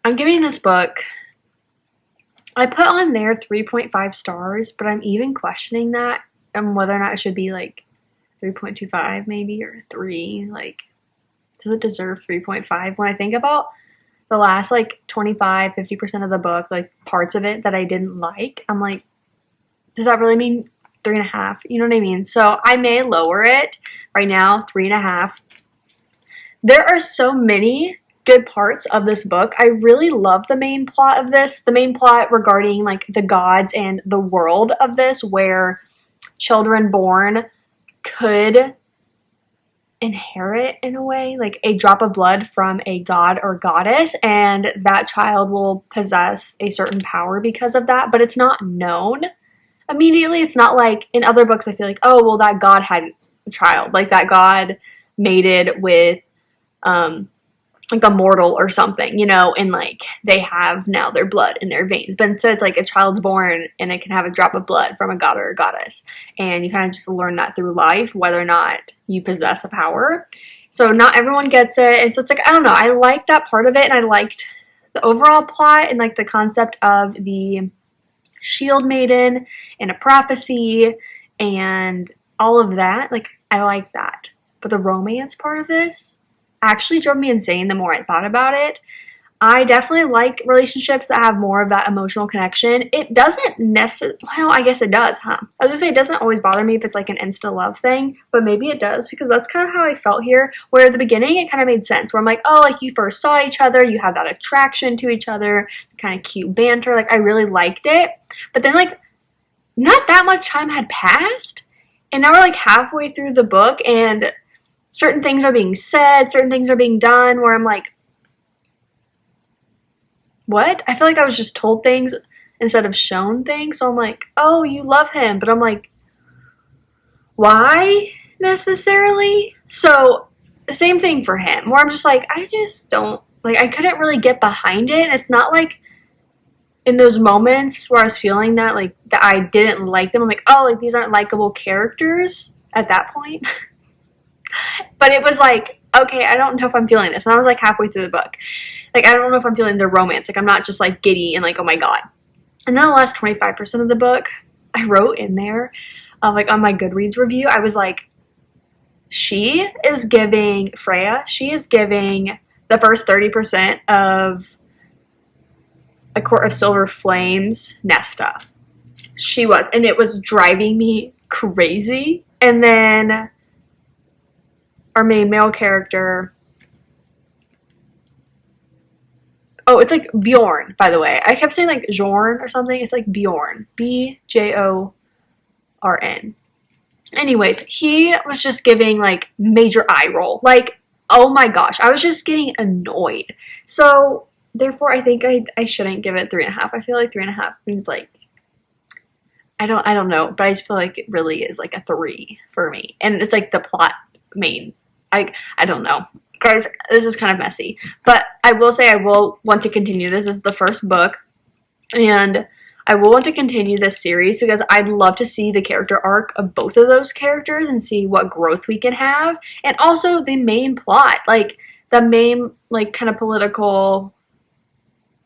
I'm giving this book, I put on there 3.5 stars, but I'm even questioning that and whether or not it should be like 3.25 maybe, or 3. Like, does it deserve 3.5? When I think about the last like 25-50% of the book, like parts of it that I didn't like, I'm like, does that really mean 3.5? You know what I mean? So I may lower it right now, 3.5. There are so many good parts of this book. I really love the main plot of this. The main plot regarding like the gods and the world of this, where children born could inherit, in a way, like a drop of blood from a god or goddess, and that child will possess a certain power because of that, but it's not known immediately. It's not like in other books I feel like, oh, well, that god had a child, like that god mated with like a mortal or something, you know, and like they have now their blood in their veins. But instead it's like a child's born and it can have a drop of blood from a god or a goddess, and you kind of just learn that through life, whether or not you possess a power. So not everyone gets it, and so it's like, I don't know, I liked that part of it, and I liked the overall plot and like the concept of the shield maiden and a prophecy and all of that. Like, I like that, but the romance part of this actually drove me insane the more I thought about it. I definitely like relationships that have more of that emotional connection. It doesn't necessarily, well, I guess it does, huh? I was gonna say, it doesn't always bother me if it's like an insta love thing, but maybe it does, because that's kind of how I felt here, where at the beginning it kind of made sense, where I'm like, oh, like you first saw each other, you have that attraction to each other, kind of cute banter, like I really liked it. But then like not that much time had passed, and now we're like halfway through the book, and certain things are being said, certain things are being done, where I'm like, what? I feel like I was just told things instead of shown things. So I'm like, oh, you love him. But I'm like, why necessarily? So the same thing for him, where I'm just like, I just don't, like, I couldn't really get behind it. And it's not like in those moments where I was feeling that, like, that I didn't like them. I'm like, oh, like, these aren't likable characters at that point. But it was like, okay, I don't know if I'm feeling this. And I was like halfway through the book. Like, I don't know if I'm feeling the romance. Like, I'm not just like giddy and like, oh my god. And then the last 25% of the book, I wrote in there, like on my Goodreads review, I was like, she is giving Freya, she is giving the first 30% of A Court of Silver Flames Nesta. She was. And it was driving me crazy. And then our main male character, oh, it's like Bjorn, by the way. I kept saying like Jorn or something. It's like Bjorn. Bjorn. Anyways, he was just giving like major eye roll. Like, oh my gosh, I was just getting annoyed. So therefore, I think I shouldn't give it 3.5. I feel like 3.5 means like, I don't know, but I just feel like it really is like a 3 for me. And it's like the plot main. I don't know. Guys, this is kind of messy. But I will say I will want to continue. This is the first book. And I will want to continue this series because I'd love to see the character arc of both of those characters and see what growth we can have. And also the main plot. Like, the main, like, kind of political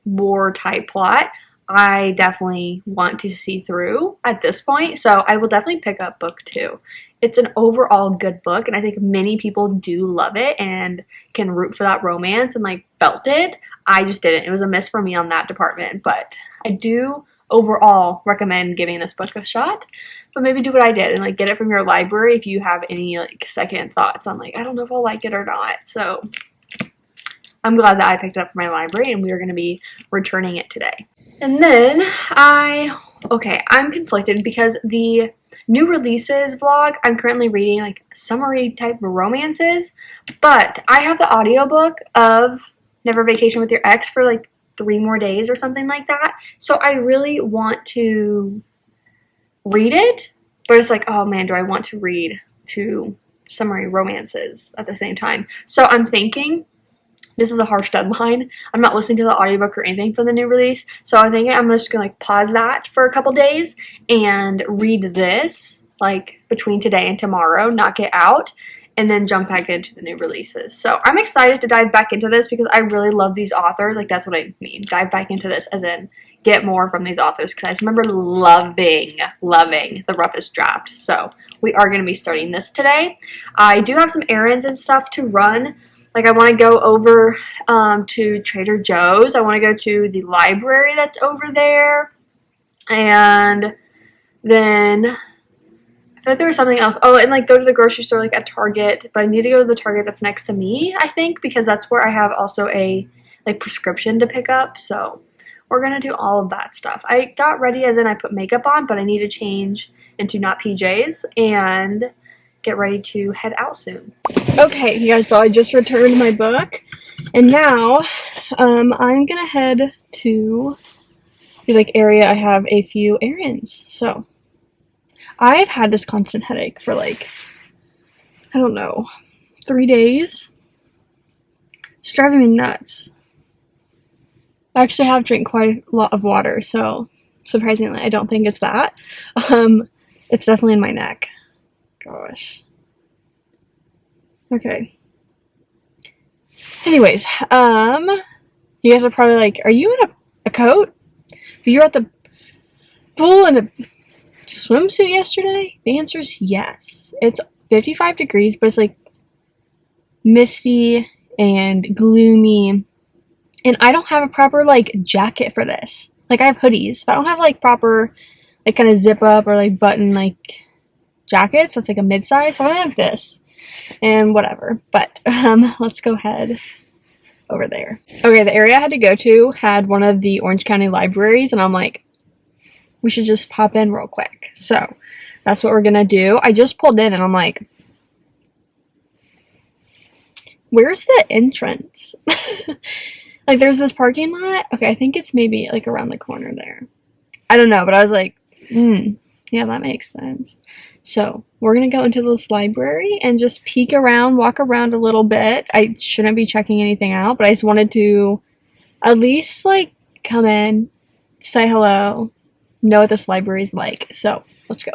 war type plot, I definitely want to see through at this point. So I will definitely pick up book 2. It's an overall good book, and I think many people do love it and can root for that romance and like felt it. I just didn't. It was a miss for me on that department, but I do overall recommend giving this book a shot. But maybe do what I did and like get it from your library if you have any like second thoughts on like, I don't know if I'll like it or not. So I'm glad that I picked it up from my library, and we are going to be returning it today. And then I'm conflicted because the new releases vlog, I'm currently reading like summary type romances, but I have the audiobook of Never Vacation with Your Ex for like 3 more days or something like that. So I really want to read it, but it's like, oh man, do I want to read 2 summary romances at the same time? So I'm thinking, this is a harsh deadline. I'm not listening to the audiobook or anything for the new release. So I think I'm just gonna like pause that for a couple days and read this like between today and tomorrow, knock it out, and then jump back into the new releases. So I'm excited to dive back into this because I really love these authors. Like that's what I mean. Dive back into this as in get more from these authors, because I just remember loving The Roughest Draft. So we are gonna be starting this today. I do have some errands and stuff to run. Like I want to go over to Trader Joe's. I want to go to the library that's over there. And then I thought there was something else. Oh, and like go to the grocery store like at Target. But I need to go to the Target that's next to me, I think, because that's where I have also a like prescription to pick up. So we're going to do all of that stuff. I got ready as in I put makeup on, but I need to change into not PJs and get ready to head out soon. Okay, you guys, so I just returned my book, and now I'm gonna head to the like area I have a few errands. So I've had this constant headache for like, I don't know, 3 days. It's driving me nuts. I actually have drank quite a lot of water, so surprisingly I don't think it's that. It's definitely in my neck. Gosh. Okay. Anyways, you guys are probably like, are you in a coat? You were at the pool in a swimsuit yesterday? The answer is yes. It's 55 degrees, but it's like misty and gloomy. And I don't have a proper like jacket for this. Like I have hoodies, but I don't have like proper like kind of zip up or like button like jackets. That's like a mid-size. So I have this and whatever. But let's go ahead over there. Okay, the area I had to go to had one of the Orange County libraries, and I'm like, we should just pop in real quick. So that's what we're gonna do. I just pulled in and I'm like, where's the entrance? Like there's this parking lot. Okay, I think it's maybe like around the corner there. I don't know, but I was like, yeah, that makes sense. So we're gonna go into this library and just peek around, walk around a little bit. I shouldn't be checking anything out, but I just wanted to at least like come in, say hello, know what this library is like. So let's go.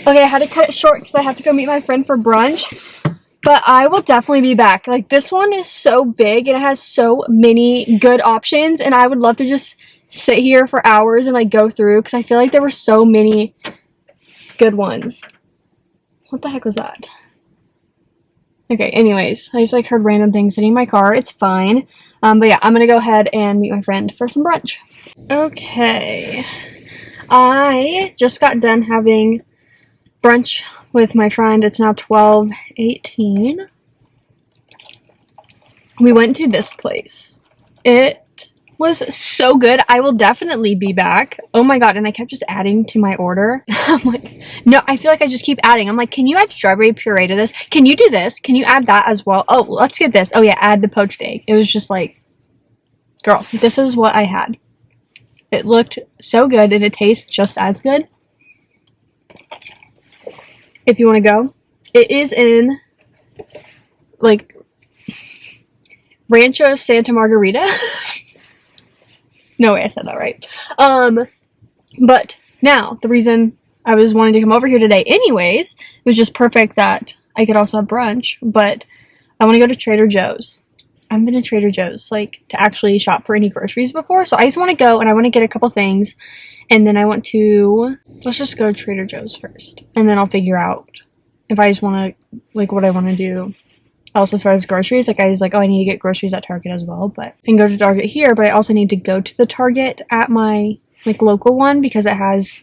Okay, I had to cut it short because I have to go meet my friend for brunch, but I will definitely be back. Like, this one is so big and it has so many good options, and I would love to just sit here for hours and, like, go through because I feel like there were so many good ones. What the heck was that? Okay, anyways, I just, like, heard random things sitting in my car. It's fine. But yeah, I'm gonna go ahead and meet my friend for some brunch. Okay. I just got done having brunch with my friend. It's now 12:18. We went to this place. It was so good. I will definitely be back. Oh my god, and I kept just adding to my order. I'm like, no, I feel like I just keep adding. I'm like, can you add strawberry puree to this? Can you do this? Can you add that as well? Oh, let's get this. Oh yeah, add the poached egg. It was just like, girl, this is what I had. It looked so good and it tastes just as good. If you want to go, it is in like Rancho Santa Margarita. No way I said that right. But now, the reason I was wanting to come over here today anyways, it was just perfect that I could also have brunch, but I want to go to Trader Joe's. I haven't been to Trader Joe's, like, to actually shop for any groceries before, so I just want to go, and I want to get a couple things, and then I want to, let's just go to Trader Joe's first, and then I'll figure out if I just want to, like, what I want to do. Also, as far as groceries, like, I was like, oh, I need to get groceries at Target as well, but I can go to Target here, but I also need to go to the Target at my, like, local one, because it has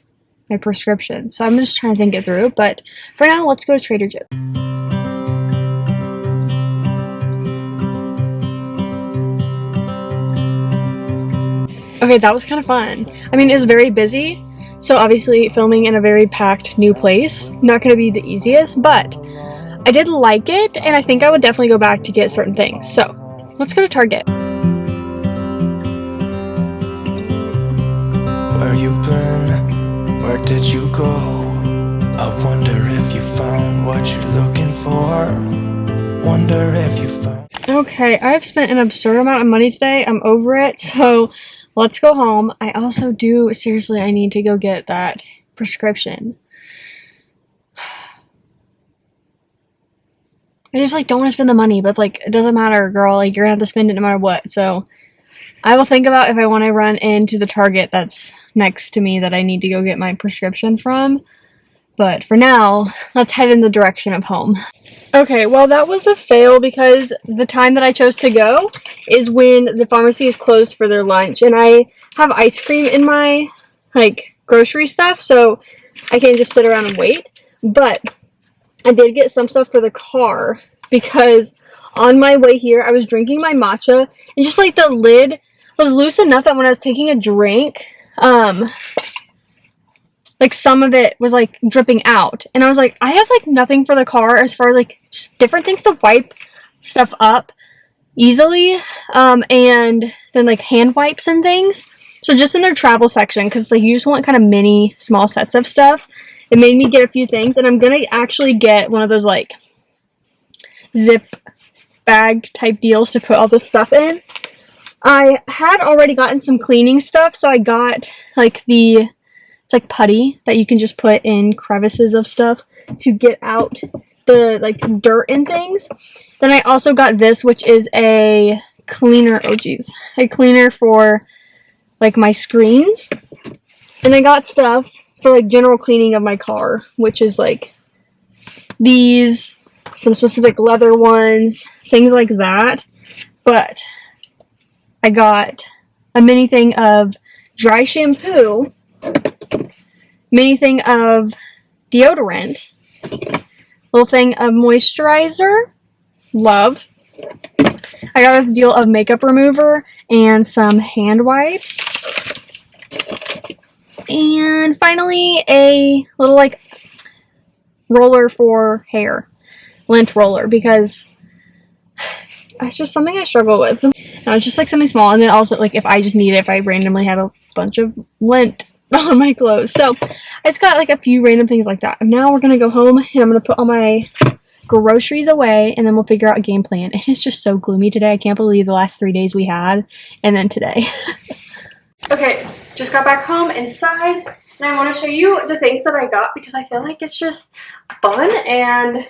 my prescription, so I'm just trying to think it through, but for now, let's go to Trader Joe's. Okay, that was kind of fun. I mean, it's very busy, so obviously filming in a very packed new place, not going to be the easiest, but I did like it, and I think I would definitely go back to get certain things. So, let's go to Target. Where you been? Where did you go? I wonder if you found what you're looking for. Wonder if you found. Okay, I've spent an absurd amount of money today. I'm over it, so let's go home. I also do, seriously, I need to go get that prescription. I just, like, don't want to spend the money, but, like, it doesn't matter, girl. Like, you're gonna have to spend it no matter what, so I will think about if I want to run into the Target that's next to me that I need to go get my prescription from. But for now, let's head in the direction of home. Okay, well, that was a fail because the time that I chose to go is when the pharmacy is closed for their lunch, and I have ice cream in my, like, grocery stuff, so I can't just sit around and wait. But I did get some stuff for the car because on my way here, I was drinking my matcha, and just, like, the lid was loose enough that when I was taking a drink, like, some of it was, like, dripping out. And I was like, I have, like, nothing for the car as far as, like, just different things to wipe stuff up easily, and then, like, hand wipes and things. So just in their travel section, because, like, you just want kind of mini, small sets of stuff. It made me get a few things, and I'm gonna actually get one of those, like, zip bag type deals to put all this stuff in. I had already gotten some cleaning stuff, so I got, like, it's like putty that you can just put in crevices of stuff to get out the, like, dirt and things. Then I also got this, which is a cleaner, oh geez, a cleaner for, like, my screens. And I got stuff for, like, general cleaning of my car, which is, like, these, some specific leather ones, things like that. But I got a mini thing of dry shampoo, mini thing of deodorant, little thing of moisturizer, love. I got a deal of makeup remover and some hand wipes. And finally, a little, like, roller for hair. Lint roller, because it's just something I struggle with. No, it's just, like, something small. And then also, like, if I just need it, if I randomly have a bunch of lint on my clothes. So, I just got, like, a few random things like that. Now we're gonna go home, and I'm gonna put all my groceries away, and then we'll figure out a game plan. And it's just so gloomy today. I can't believe the last 3 days we had, and then today. Okay, just got back home inside, and I want to show you the things that I got because I feel like it's just fun and,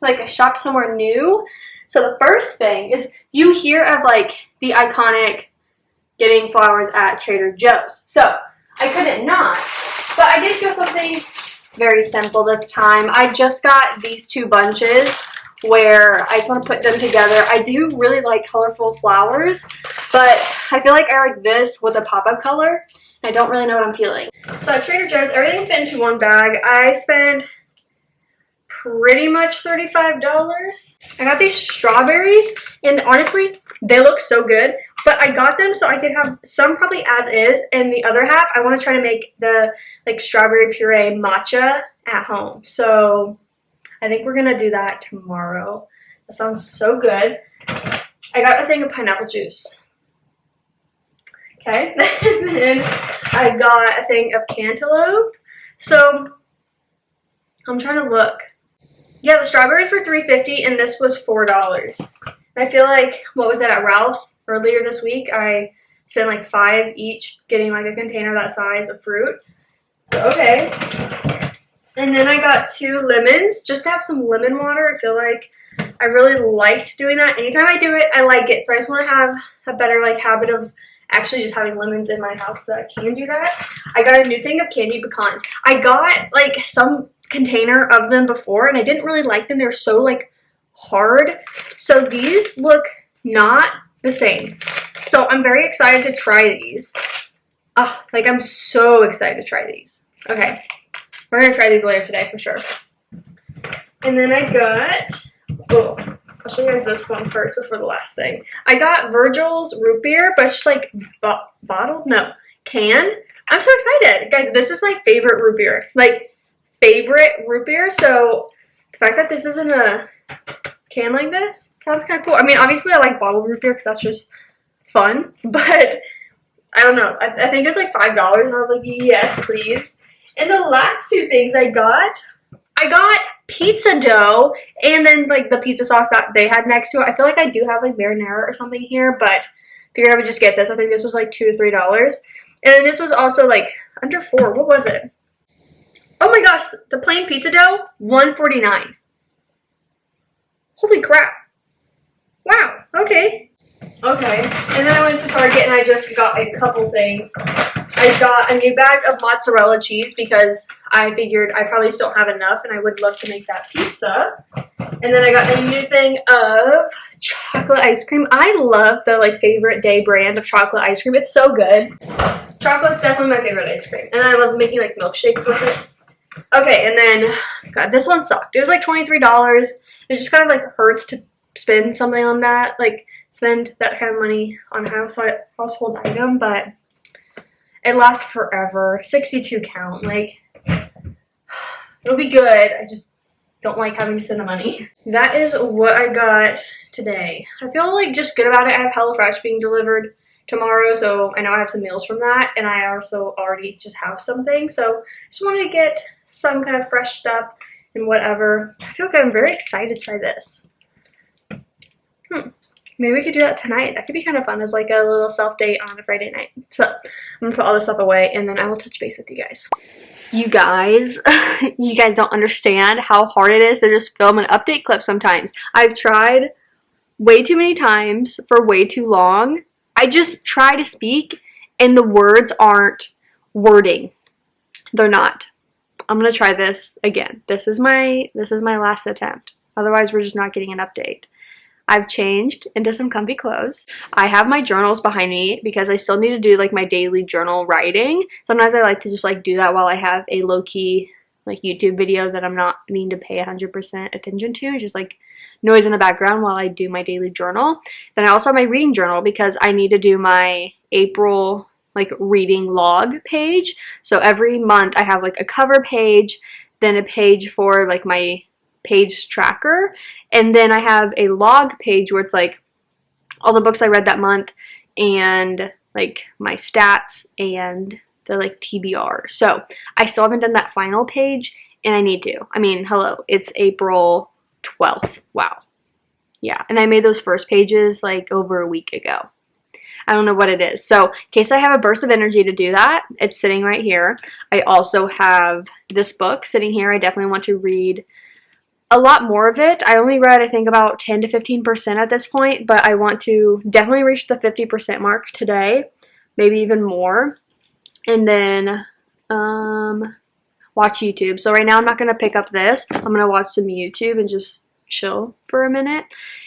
like, I shopped somewhere new. So the first thing is, you hear of, like, the iconic getting flowers at Trader Joe's. So I couldn't not, but I did feel something very simple this time. I just got these two bunches where I just want to put them together. I do really like colorful flowers, but I feel like I like this with a pop-up color, and I don't really know what I'm feeling. So at Trader Joe's, everything fit into one bag. I spent pretty much $35. I got these strawberries, and honestly, they look so good, but I got them so I could have some probably as is, and the other half, I want to try to make the, like, strawberry puree matcha at home. So I think we're gonna do that tomorrow. That sounds so good. I got a thing of pineapple juice. Okay, and then I got a thing of cantaloupe. So I'm trying to look. Yeah, the strawberries were $3.50 and this was $4. And I feel like, what was it, at Ralph's earlier this week, I spent like $5 each getting like a container that size of fruit. So, okay. And then I got 2 lemons just to have some lemon water. I feel like I really liked doing that. Anytime I do it, I like it. So I just want to have a better like habit of actually just having lemons in my house so that I can do that. I got a new thing of candied pecans. I got like some container of them before and I didn't really like them. They're so like hard. So these look not the same. So I'm very excited to try these. Like I'm so excited to try these. Okay. We're going to try these later today for sure. And then I got, I'll show you guys this one first before the last thing. I got Virgil's root beer, but it's just like bottled? No, can. I'm so excited. Guys, this is my favorite root beer. Like, favorite root beer. So, the fact that this isn't a can like this sounds kind of cool. I mean, obviously I like bottled root beer because that's just fun. But, I don't know. I think it's like $5 and I was like, yes, please. And the last 2 things I got pizza dough and then like the pizza sauce that they had next to it. I feel like I do have like marinara or something here, but figured I would just get this. I think this was like $2 to $3. And then this was also like under $4. What was it? Oh my gosh, the plain pizza dough, $1.49. Holy crap. Wow, okay. Okay, and then I went to Target and I just got a couple things. I got a new bag of mozzarella cheese because I figured I probably just don't have enough and I would love to make that pizza. And then I got a new thing of chocolate ice cream. I love the like favorite day brand of chocolate ice cream. It's so good. Chocolate's definitely my favorite ice cream. And I love making like milkshakes with it. Okay, and then, God, this one sucked. It was like $23. It just kind of like hurts to spend something on that. Like, spend that kind of money on a household item, but it lasts forever. 62 count. Like, it'll be good. I just don't like having to spend the money. That is what I got today. I feel like just good about it. I have HelloFresh being delivered tomorrow, so I know I have some meals from that, and I also already just have something, so just wanted to get some kind of fresh stuff and whatever. I feel like I'm very excited to try this. Maybe we could do that tonight. That could be kind of fun as like a little self-date on a Friday night. So I'm gonna put all this stuff away and then I will touch base with you guys. You guys don't understand how hard it is to just film an update clip sometimes. I've tried way too many times for way too long. I just try to speak and the words aren't wording. They're not. I'm gonna try this again. This is my last attempt. Otherwise we're just not getting an update. I've changed into some comfy clothes. I have my journals behind me because I still need to do like my daily journal writing. Sometimes I like to just like do that while I have a low-key like YouTube video that I'm not needing to pay 100% attention to. Just like noise in the background while I do my daily journal. Then I also have my reading journal because I need to do my April like reading log page. So every month I have like a cover page, then a page for like my page tracker, and then I have a log page where it's like all the books I read that month and like my stats and the like TBR. So I still haven't done that final page and I need to. I mean, hello, it's April 12th. Wow. Yeah, and I made those first pages like over a week ago. I don't know what it is. So in case I have a burst of energy to do that, it's sitting right here. I also have this book sitting here. I definitely want to read a lot more of it. I only read, I think, about 10 to 15% at this point, but I want to definitely reach the 50% mark today, maybe even more, and then watch YouTube. So right now I'm not going to pick up this. I'm going to watch some YouTube and just chill for a minute.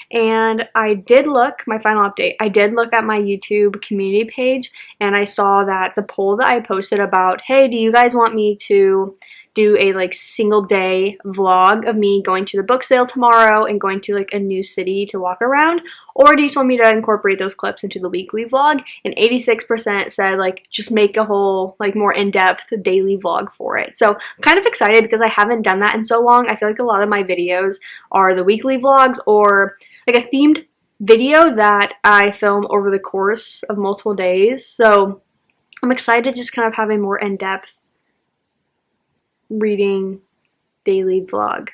And I did look, my final update, I did look at my YouTube community page and I saw that the poll that I posted about, hey, do you guys want me to do a like single day vlog of me going to the book sale tomorrow and going to like a new city to walk around, or do you just want me to incorporate those clips into the weekly vlog? And 86% said like just make a whole like more in-depth daily vlog for it. So I'm kind of excited because I haven't done that in so long. I feel like a lot of my videos are the weekly vlogs or like a themed video that I film over the course of multiple days. So I'm excited to just kind of have a more in-depth reading daily vlog.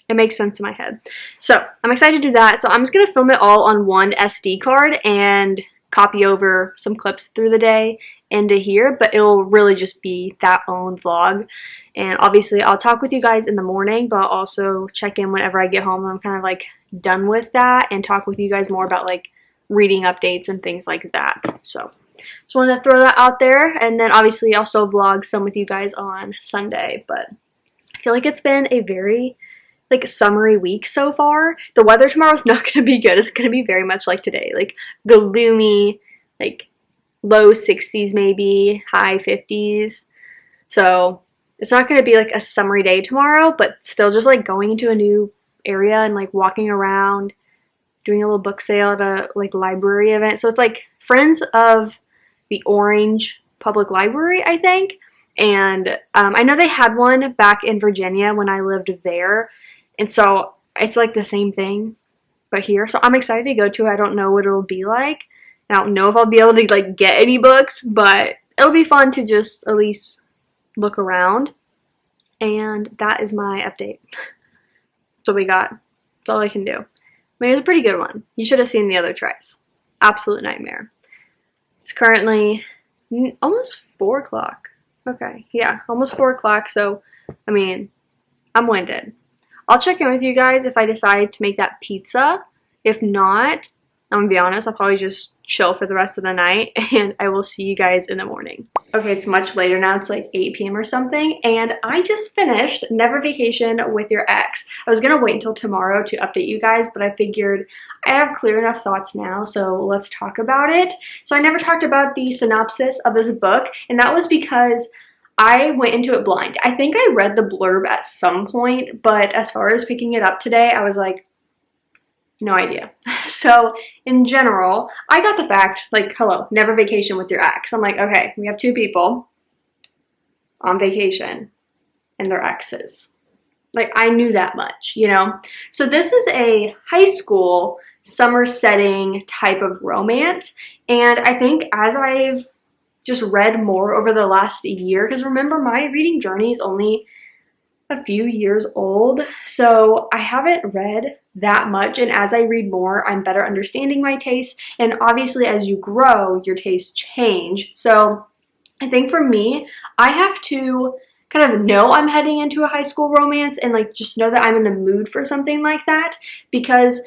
It makes sense in my head. So I'm excited to do that. So I'm just going to film it all on one SD card and copy over some clips through the day into here, but it'll really just be that own vlog. And obviously I'll talk with you guys in the morning, but I'll also check in whenever I get home and I'm kind of like done with that and talk with you guys more about like reading updates and things like that. So just wanted to throw that out there, and then obviously I'll still vlog some with you guys on Sunday. But I feel like it's been a very like summery week so far. The weather tomorrow is not going to be good. It's going to be very much like today, like gloomy, like low 60s maybe, high 50s. So it's not going to be like a summery day tomorrow, but still just like going into a new area and like walking around, doing a little book sale at a like library event. So it's like Friends of the Orange Public Library, I think. And I know they had one back in Virginia when I lived there. And so it's like the same thing, but here. So I'm excited to go to it. I don't know what it'll be like. I don't know if I'll be able to like get any books, but it'll be fun to just at least look around. And that is my update. That's what we got. That's all I can do. I mean, it was a pretty good one. You should have seen the other tries. Absolute nightmare. It's currently almost 4 o'clock. Okay, yeah, almost 4 o'clock. So, I mean, I'm winded. I'll check in with you guys if I decide to make that pizza. If not, I'm gonna be honest, I'll probably just chill for the rest of the night, and I will see you guys in the morning. Okay, it's much later now. It's like 8 p.m. or something, and I just finished Never Vacation with Your Ex. I was gonna wait until tomorrow to update you guys, but I figured I have clear enough thoughts now, so let's talk about it. So I never talked about the synopsis of this book, and that was because I went into it blind. I think I read the blurb at some point, but as far as picking it up today, I was like, no idea. So in general, I got the fact, like, hello, never vacation with your ex. I'm like, okay, we have 2 people on vacation and their exes. Like, I knew that much, you know? So this is a high school summer setting type of romance. And I think as I've just read more over the last year, because remember, my reading journey is only a few years old, so I haven't read that much, and as I read more, I'm better understanding my tastes, and obviously as you grow, your tastes change. So I think for me, I have to kind of know I'm heading into a high school romance and like just know that I'm in the mood for something like that, because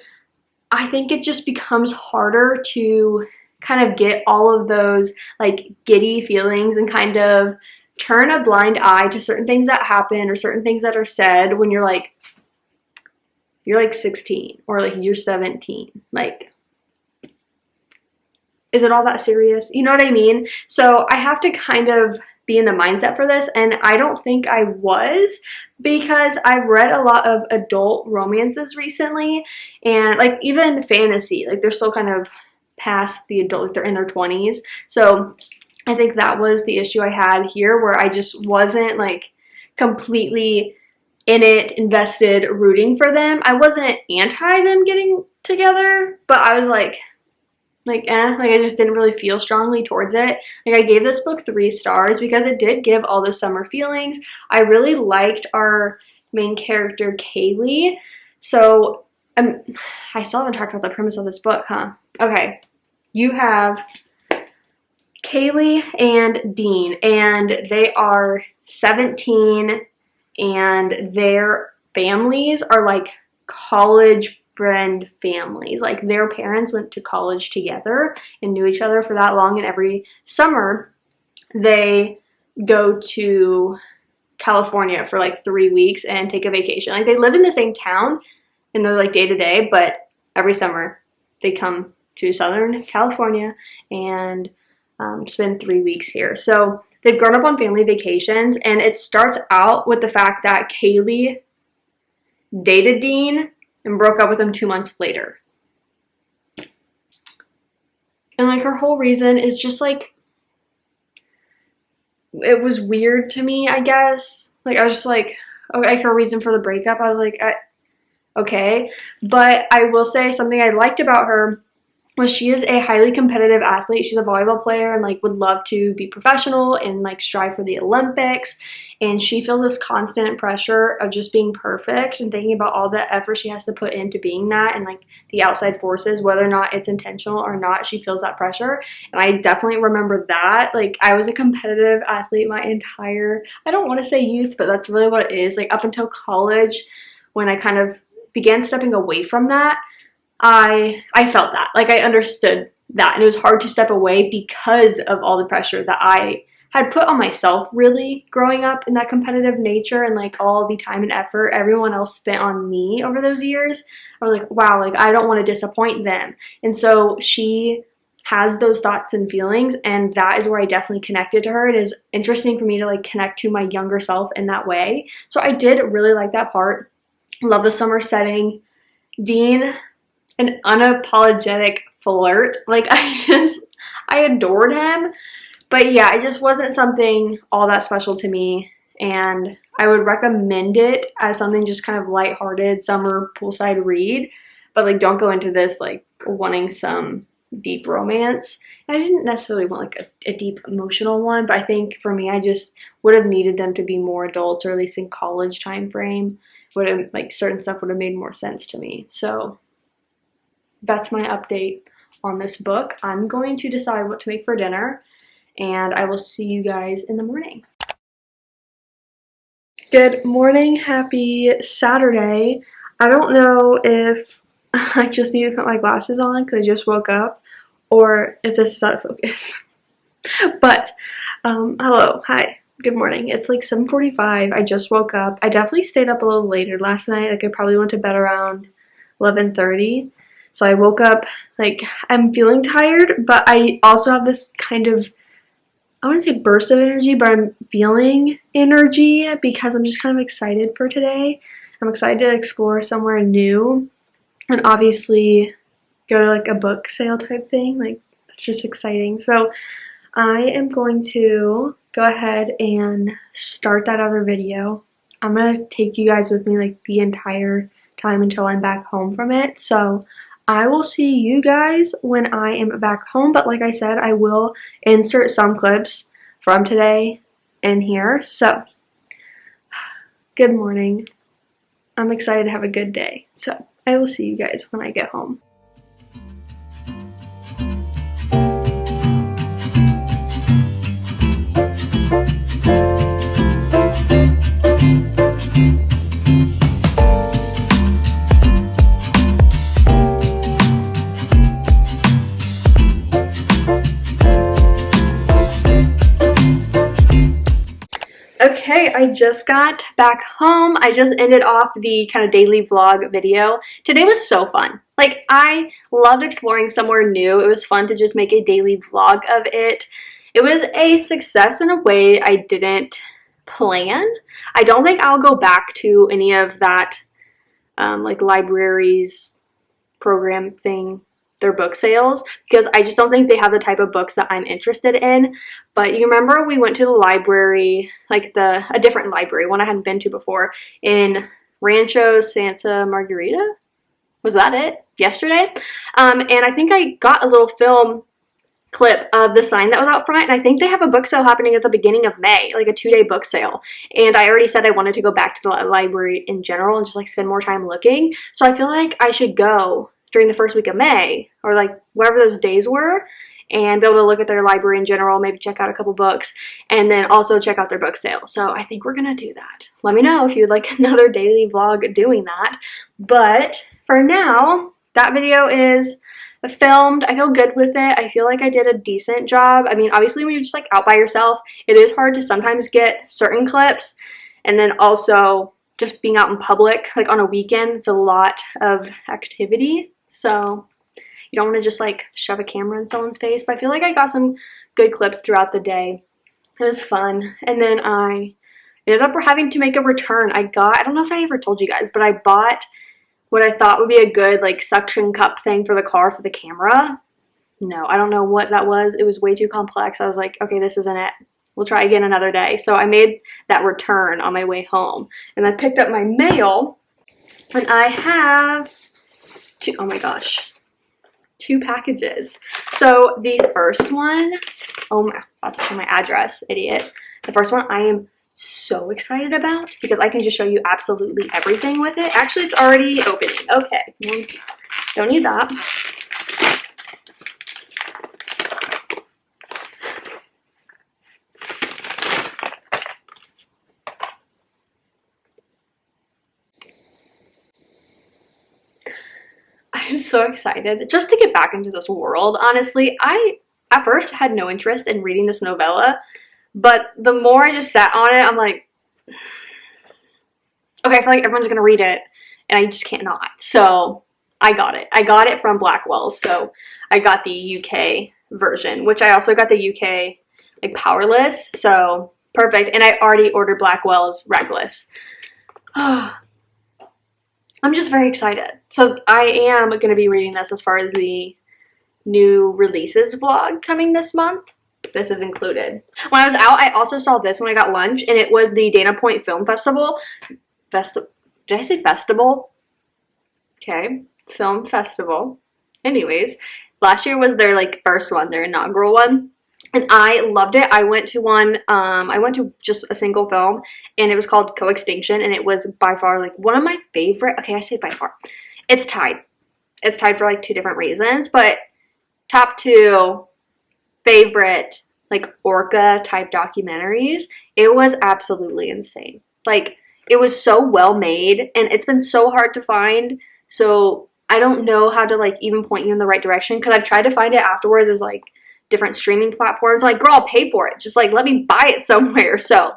I think it just becomes harder to kind of get all of those like giddy feelings and kind of turn a blind eye to certain things that happen or certain things that are said when you're like 16 or like you're 17. Like, is it all that serious? You know what I mean? So I have to kind of be in the mindset for this, and I don't think I was, because I've read a lot of adult romances recently, and like even fantasy, like they're still kind of past the adult, like they're in their 20s. So I think that was the issue I had here, where I just wasn't like completely in it, invested, rooting for them. I wasn't anti them getting together, but I was like I just didn't really feel strongly towards it. Like, I gave this book 3 stars because it did give all the summer feelings. I really liked our main character, Kaylee. So I still haven't talked about the premise of this book, huh? Okay, you have Kaylee and Dean, and they are 17, and their families are like college friend families. Like, their parents went to college together and knew each other for that long, and every summer they go to California for like 3 weeks and take a vacation. Like, they live in the same town and they're like day to day, but every summer they come to Southern California and spend 3 weeks here. So they've grown up on family vacations, and it starts out with the fact that Kaylee dated Dean and broke up with him 2 months later. And like, her whole reason is just like, it was weird to me, I guess. Like, I was just like, okay, like her reason for the breakup, I was like, okay. But I will say something I liked about her well, she is a highly competitive athlete. She's a volleyball player and like would love to be professional and like strive for the Olympics. And she feels this constant pressure of just being perfect and thinking about all the effort she has to put into being that, and like the outside forces, whether or not it's intentional or not, she feels that pressure. And I definitely remember that. Like, I was a competitive athlete my entire, I don't want to say youth, but that's really what it is. Like, up until college, when I kind of began stepping away from that, I felt that. Like, I understood that. And it was hard to step away because of all the pressure that I had put on myself really growing up in that competitive nature, and like all the time and effort everyone else spent on me over those years. I was like, wow, like I don't want to disappoint them. And so she has those thoughts and feelings, and that is where I definitely connected to her. It is interesting for me to like connect to my younger self in that way. So I did really like that part. Love the summer setting. Dean, an unapologetic flirt. Like, I adored him. But yeah, it just wasn't something all that special to me, and I would recommend it as something just kind of lighthearted summer poolside read, but like don't go into this like wanting some deep romance. And I didn't necessarily want like a deep emotional one, but I think for me, I just would have needed them to be more adults, or at least in college time frame, would have like certain stuff would have made more sense to me. So that's my update on this book. I'm going to decide what to make for dinner, and I will see you guys in the morning. Good morning, happy Saturday. I don't know if I just need to put my glasses on because I just woke up, or if this is out of focus. But hello, hi, good morning. It's like 7:45. I just woke up. I definitely stayed up a little later last night. Like, I probably went to bed around 11:30. So I woke up like I'm feeling tired, but I also have this kind of, I wouldn't say burst of energy, but I'm feeling energy because I'm just kind of excited for today. I'm excited to explore somewhere new and obviously go to like a book sale type thing. Like, it's just exciting. So I am going to go ahead and start that other video. I'm going to take you guys with me like the entire time until I'm back home from it. So I will see you guys when I am back home, but like I said, I will insert some clips from today in here. So, good morning. I'm excited to have a good day. So, I will see you guys when I get home. Okay, I just got back home. I just ended off the kind of daily vlog video. Today was so fun. Like, I loved exploring somewhere new. It was fun to just make a daily vlog of it. It was a success in a way I didn't plan. I don't think I'll go back to any of that like libraries program thing, their book sales, because I just don't think they have the type of books that I'm interested in. But you remember we went to the library, like a different library, one I hadn't been to before, in Rancho Santa Margarita? Was that it? Yesterday? And I think I got a little film clip of the sign that was out front, and I think they have a book sale happening at the beginning of May, like a 2-day book sale. And I already said I wanted to go back to the library in general and just like spend more time looking. So I feel like I should go during the first week of May, or like whatever those days were, and be able to look at their library in general, maybe check out a couple books, and then also check out their book sale. So I think we're gonna do that. Let me know if you'd like another daily vlog doing that. But for now, that video is filmed. I feel good with it. I feel like I did a decent job. I mean, obviously when you're just like out by yourself, it is hard to sometimes get certain clips, and then also just being out in public, like on a weekend, it's a lot of activity. So you don't want to just like shove a camera in someone's face, but I feel like I got some good clips throughout the day. It was fun. And then I ended up having to make a return. I don't know if I ever told you guys, but I bought what I thought would be a good like suction cup thing for the car for the camera. No, I don't know what that was. It was way too complex. I was like, okay, this isn't it. We'll try again another day. So I made that return on my way home, and I picked up my mail, and I have oh my gosh, 2 packages. So the first one, oh my, that's actually my address, idiot. The first one I am so excited about because I can just show you absolutely everything with it. Actually, it's already opening. Okay, don't need that. I'm so excited just to get back into this world. Honestly, I at first had no interest in reading this novella, but the more I just sat on it, I'm like, okay, I feel like everyone's gonna read it, and I just can't not. So I got it. I got it from Blackwell's, so I got the UK version, which I also got the UK like Powerless, so perfect. And I already ordered Blackwell's Reckless. I'm just very excited. So I am going to be reading this as far as the new releases vlog coming this month. This is included. When I was out, I also saw this when I got lunch, and it was the Dana Point Film Festival. Did I say festival? Okay, film festival. Anyways, last year was their like first one, their inaugural one. And I loved it. I went to one, I went to just a single film, and it was called Co-Extinction, and it was by far like one of my favorite, okay, I say by far. It's tied. It's tied for like 2 different reasons, but top 2 favorite like orca type documentaries. It was absolutely insane. Like, it was so well made, and it's been so hard to find, so I don't know how to like even point you in the right direction, because I've tried to find it afterwards as like different streaming platforms. Like, girl, I'll pay for it. Just like let me buy it somewhere. So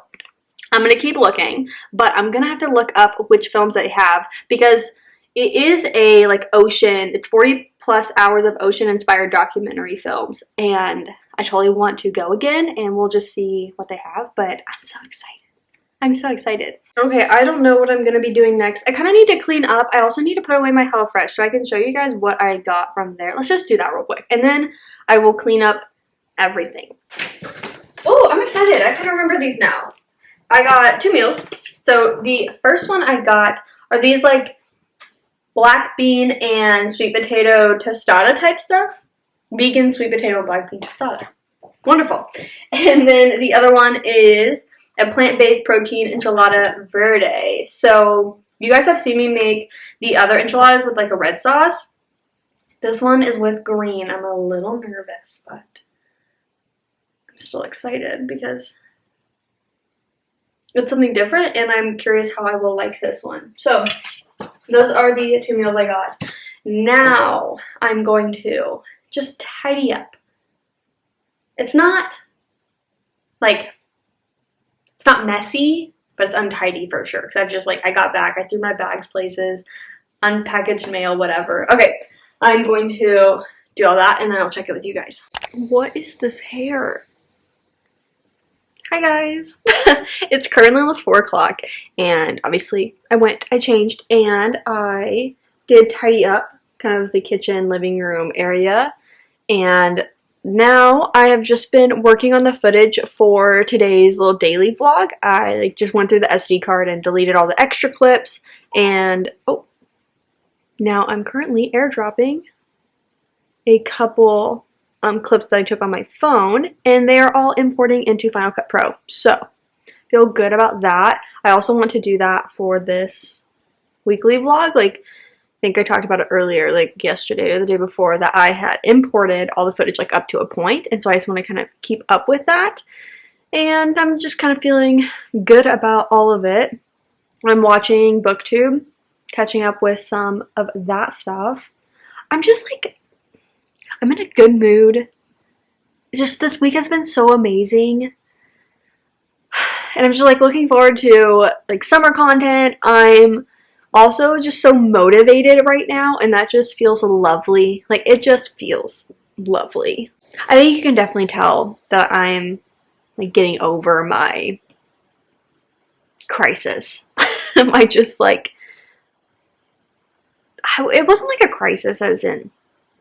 I'm gonna keep looking, but I'm gonna have to look up which films they have, because it is a like ocean, it's 40 plus hours of ocean inspired documentary films, and I totally want to go again, and we'll just see what they have. But I'm so excited. I'm so excited. Okay, I don't know what I'm gonna be doing next. I kind of need to clean up. I also need to put away my HelloFresh so I can show you guys what I got from there. Let's just do that real quick, and then I will clean up everything. Oh, I'm excited. I kind of remember these now. I got 2 meals. So the first one I got are these like black bean and sweet potato tostada type stuff. Vegan sweet potato black bean tostada. Wonderful. And then the other one is a plant-based protein enchilada verde. So you guys have seen me make the other enchiladas with like a red sauce. This one is with green. I'm a little nervous, but I'm still excited because it's something different, and I'm curious how I will like this one. So those are the 2 meals I got. Now I'm going to just tidy up. It's not like, it's not messy, but it's untidy for sure. Because I've just like, I got back, I threw my bags places, unpackaged mail, whatever. Okay, I'm going to do all that, and then I'll check it with you guys. What is this hair? Hi guys. It's currently almost 4 o'clock, and obviously I changed, and I did tidy up kind of the kitchen living room area, and now I have just been working on the footage for today's little daily vlog. I like just went through the SD card and deleted all the extra clips, and oh, now I'm currently airdropping a couple clips that I took on my phone, and they are all importing into Final Cut Pro. So feel good about that. I also want to do that for this weekly vlog. Like, I think I talked about it earlier, like yesterday or the day before, that I had imported all the footage like up to a point, and so I just want to kind of keep up with that, and I'm just kind of feeling good about all of it. I'm watching BookTube, catching up with some of that stuff. I'm just like, I'm in a good mood. Just this week has been so amazing. And I'm just like looking forward to like summer content. I'm also just so motivated right now, and that just feels lovely. Like, it just feels lovely. I think you can definitely tell that I'm like getting over my crisis. I just like, it wasn't like a crisis as in,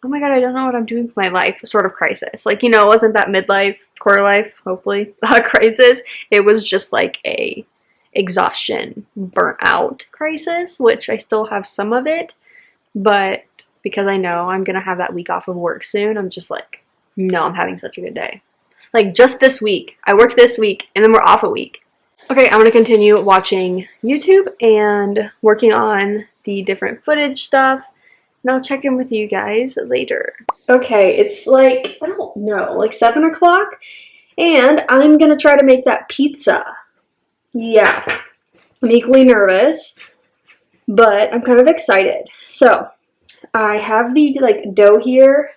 oh my god, I don't know what I'm doing with my life sort of crisis. Like, you know, it wasn't that midlife, quarter life, hopefully, crisis. It was just like a exhaustion, burnt out crisis, which I still have some of it, but because I know I'm gonna have that week off of work soon. I'm just like, no, I'm having such a good day. Like just this week. I work this week and then we're off a week. Okay, I'm gonna continue watching YouTube and working on the different footage stuff, and I'll check in with you guys later. Okay, it's like, I don't know, like 7 o'clock, and I'm gonna try to make that pizza. Yeah, I'm equally nervous, but I'm kind of excited. So, I have the like dough here.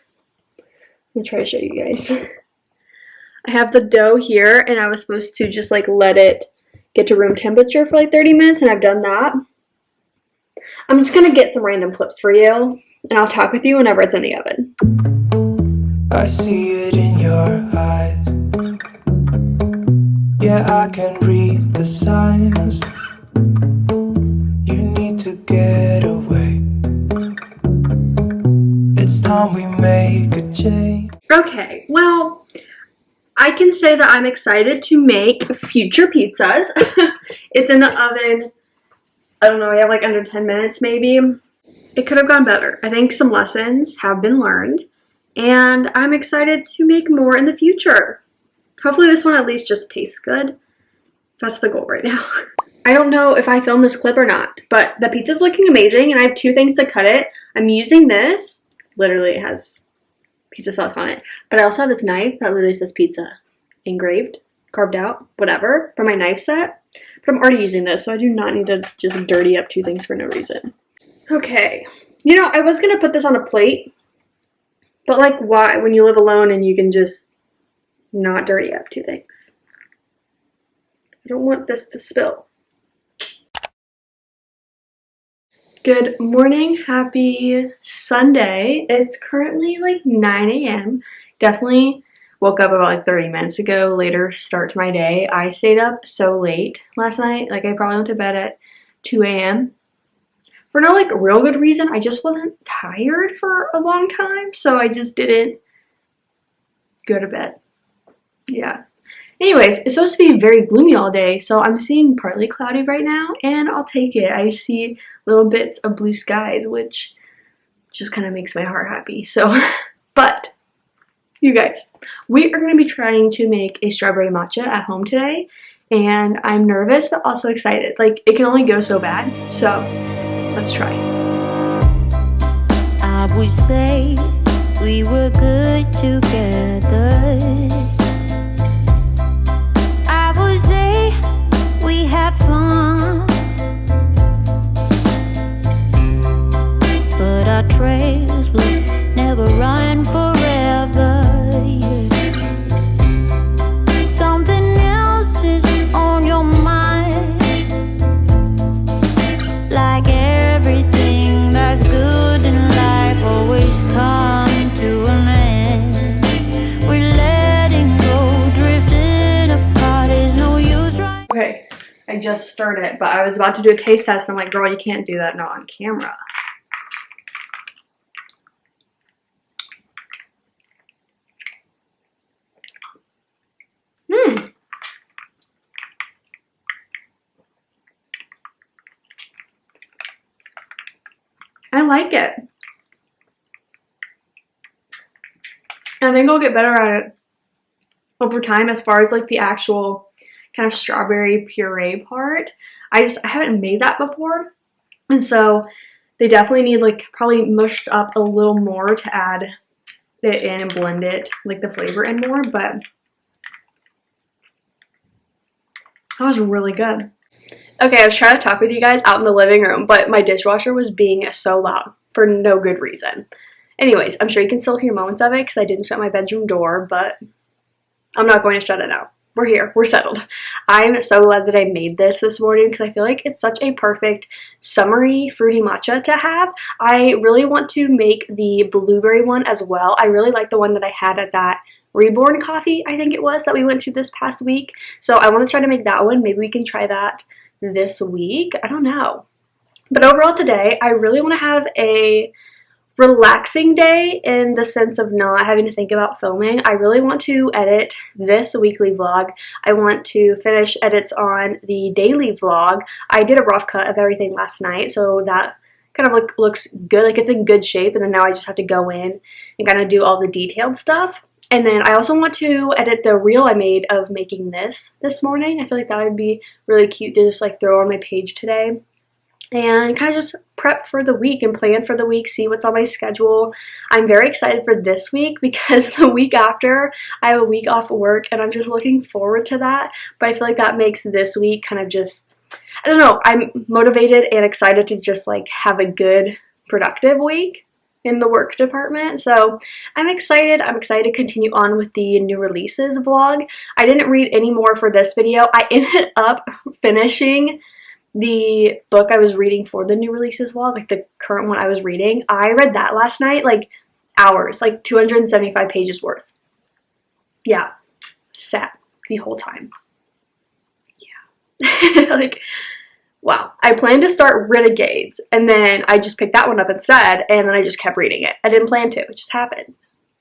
Let me try to show you guys. I have the dough here, and I was supposed to just like let it get to room temperature for like 30 minutes, and I've done that. I'm just gonna get some random clips for you, and I'll talk with you whenever it's in the oven. I see it in your eyes. Yeah, I can read the signs. You need to get away. It's time we make a change. Okay, well, I can say that I'm excited to make future pizzas. It's in the oven. I don't know, I have like under 10 minutes maybe. It could have gone better. I think some lessons have been learned, and I'm excited to make more in the future. Hopefully this one at least just tastes good. That's the goal right now. I don't know if I filmed this clip or not, but the pizza's looking amazing, and I have 2 things to cut it. I'm using this. Literally, it has pizza sauce on it. But I also have this knife that literally says pizza engraved, carved out, whatever, for my knife set. But I'm already using this, so I do not need to just dirty up 2 things for no reason. Okay. You know, I was going to put this on a plate, but like why? When you live alone and you can just not dirty up 2 things. I don't want this to spill. Good morning, happy Sunday. It's currently like 9 a.m. Definitely woke up about like 30 minutes ago, later start to my day. I stayed up so late last night, like I probably went to bed at 2 a.m. For no like real good reason. I just wasn't tired for a long time, so I just didn't go to bed. Yeah. Anyways, it's supposed to be very gloomy all day, so I'm seeing partly cloudy right now, and I'll take it. I see little bits of blue skies, which just kind of makes my heart happy. So, but you guys, we are going to be trying to make a strawberry matcha at home today, and I'm nervous but also excited. Like, it can only go so bad, so let's try. I would say we were good together. I would say we had fun, but our trails will never run forever. Something else is on your mind, like everything that's good in life always comes to an end. We're letting go, drifting apart, there's no use right. Okay, I just stirred it, but I was about to do a taste test, and I'm like, girl, you can't do that, not on camera. I like it. I think I'll get better at it over time as far as like the actual kind of strawberry puree part. I haven't made that before, and so they definitely need like probably mushed up a little more to add it in and blend it, like the flavor in more, but that was really good. Okay, I was trying to talk with you guys out in the living room, but my dishwasher was being so loud for no good reason. Anyways, I'm sure you can still hear moments of it because I didn't shut my bedroom door, but I'm not going to shut it out. We're here. We're settled. I'm so glad that I made this morning because I feel like it's such a perfect summery fruity matcha to have. I really want to make the blueberry one as well. I really like the one that I had at that Reborn coffee, I think it was, that we went to this past week. So I want to try to make that one. Maybe we can try that this week. I don't know. But overall today, I really want to have a relaxing day in the sense of not having to think about filming. I really want to edit this weekly vlog. I want to finish edits on the daily vlog. I did a rough cut of everything last night, so that kind of looks good, like it's in good shape, and then now I just have to go in and kind of do all the detailed stuff. And then I also want to edit the reel I made of making this morning. I feel like that would be really cute to just like throw on my page today. And kind of just prep for the week and plan for the week, see what's on my schedule. I'm very excited for this week because the week after I have a week off work and I'm just looking forward to that. But I feel like that makes this week kind of just, I don't know, I'm motivated and excited to just like have a good, productive week in the work department. So I'm excited. I'm excited to continue on with the new releases vlog. I didn't read any more for this video. I ended up finishing the book I was reading for the new releases vlog, like the current one I was reading. I read that last night, like hours, like 275 pages worth. Yeah, sat the whole time. Yeah. Like, wow. I planned to start Renegades, and then I just picked that one up instead, and then I just kept reading it. I didn't plan to, it just happened.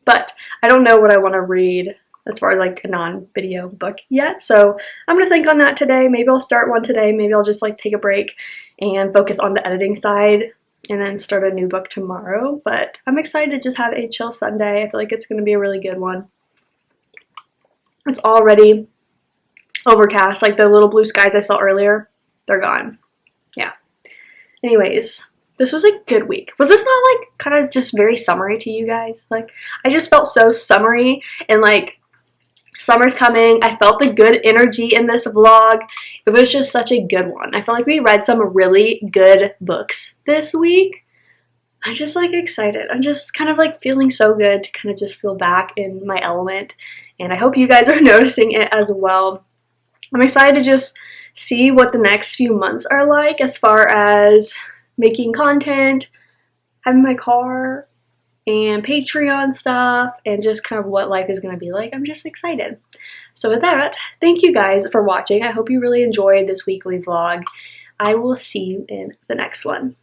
But I don't know what I want to read as far as like a non-video book yet, so I'm gonna think on that today. Maybe I'll start one today, maybe I'll just like take a break and focus on the editing side and then start a new book tomorrow. But I'm excited to just have a chill Sunday. I feel like it's gonna be a really good one. It's already overcast, like the little blue skies I saw earlier, they're gone. Yeah. Anyways, this was a good week. Was this not like kind of just very summery to you guys? Like, I just felt so summery, and like summer's coming. I felt the good energy in this vlog. It was just such a good one. I feel like we read some really good books this week. I'm just like excited. I'm just kind of like feeling so good to kind of just feel back in my element. And I hope you guys are noticing it as well. I'm excited to just see what the next few months are like as far as making content, having my car, and Patreon stuff, and just kind of what life is going to be like. I'm just excited. So with that, thank you guys for watching. I hope you really enjoyed this weekly vlog. I will see you in the next one.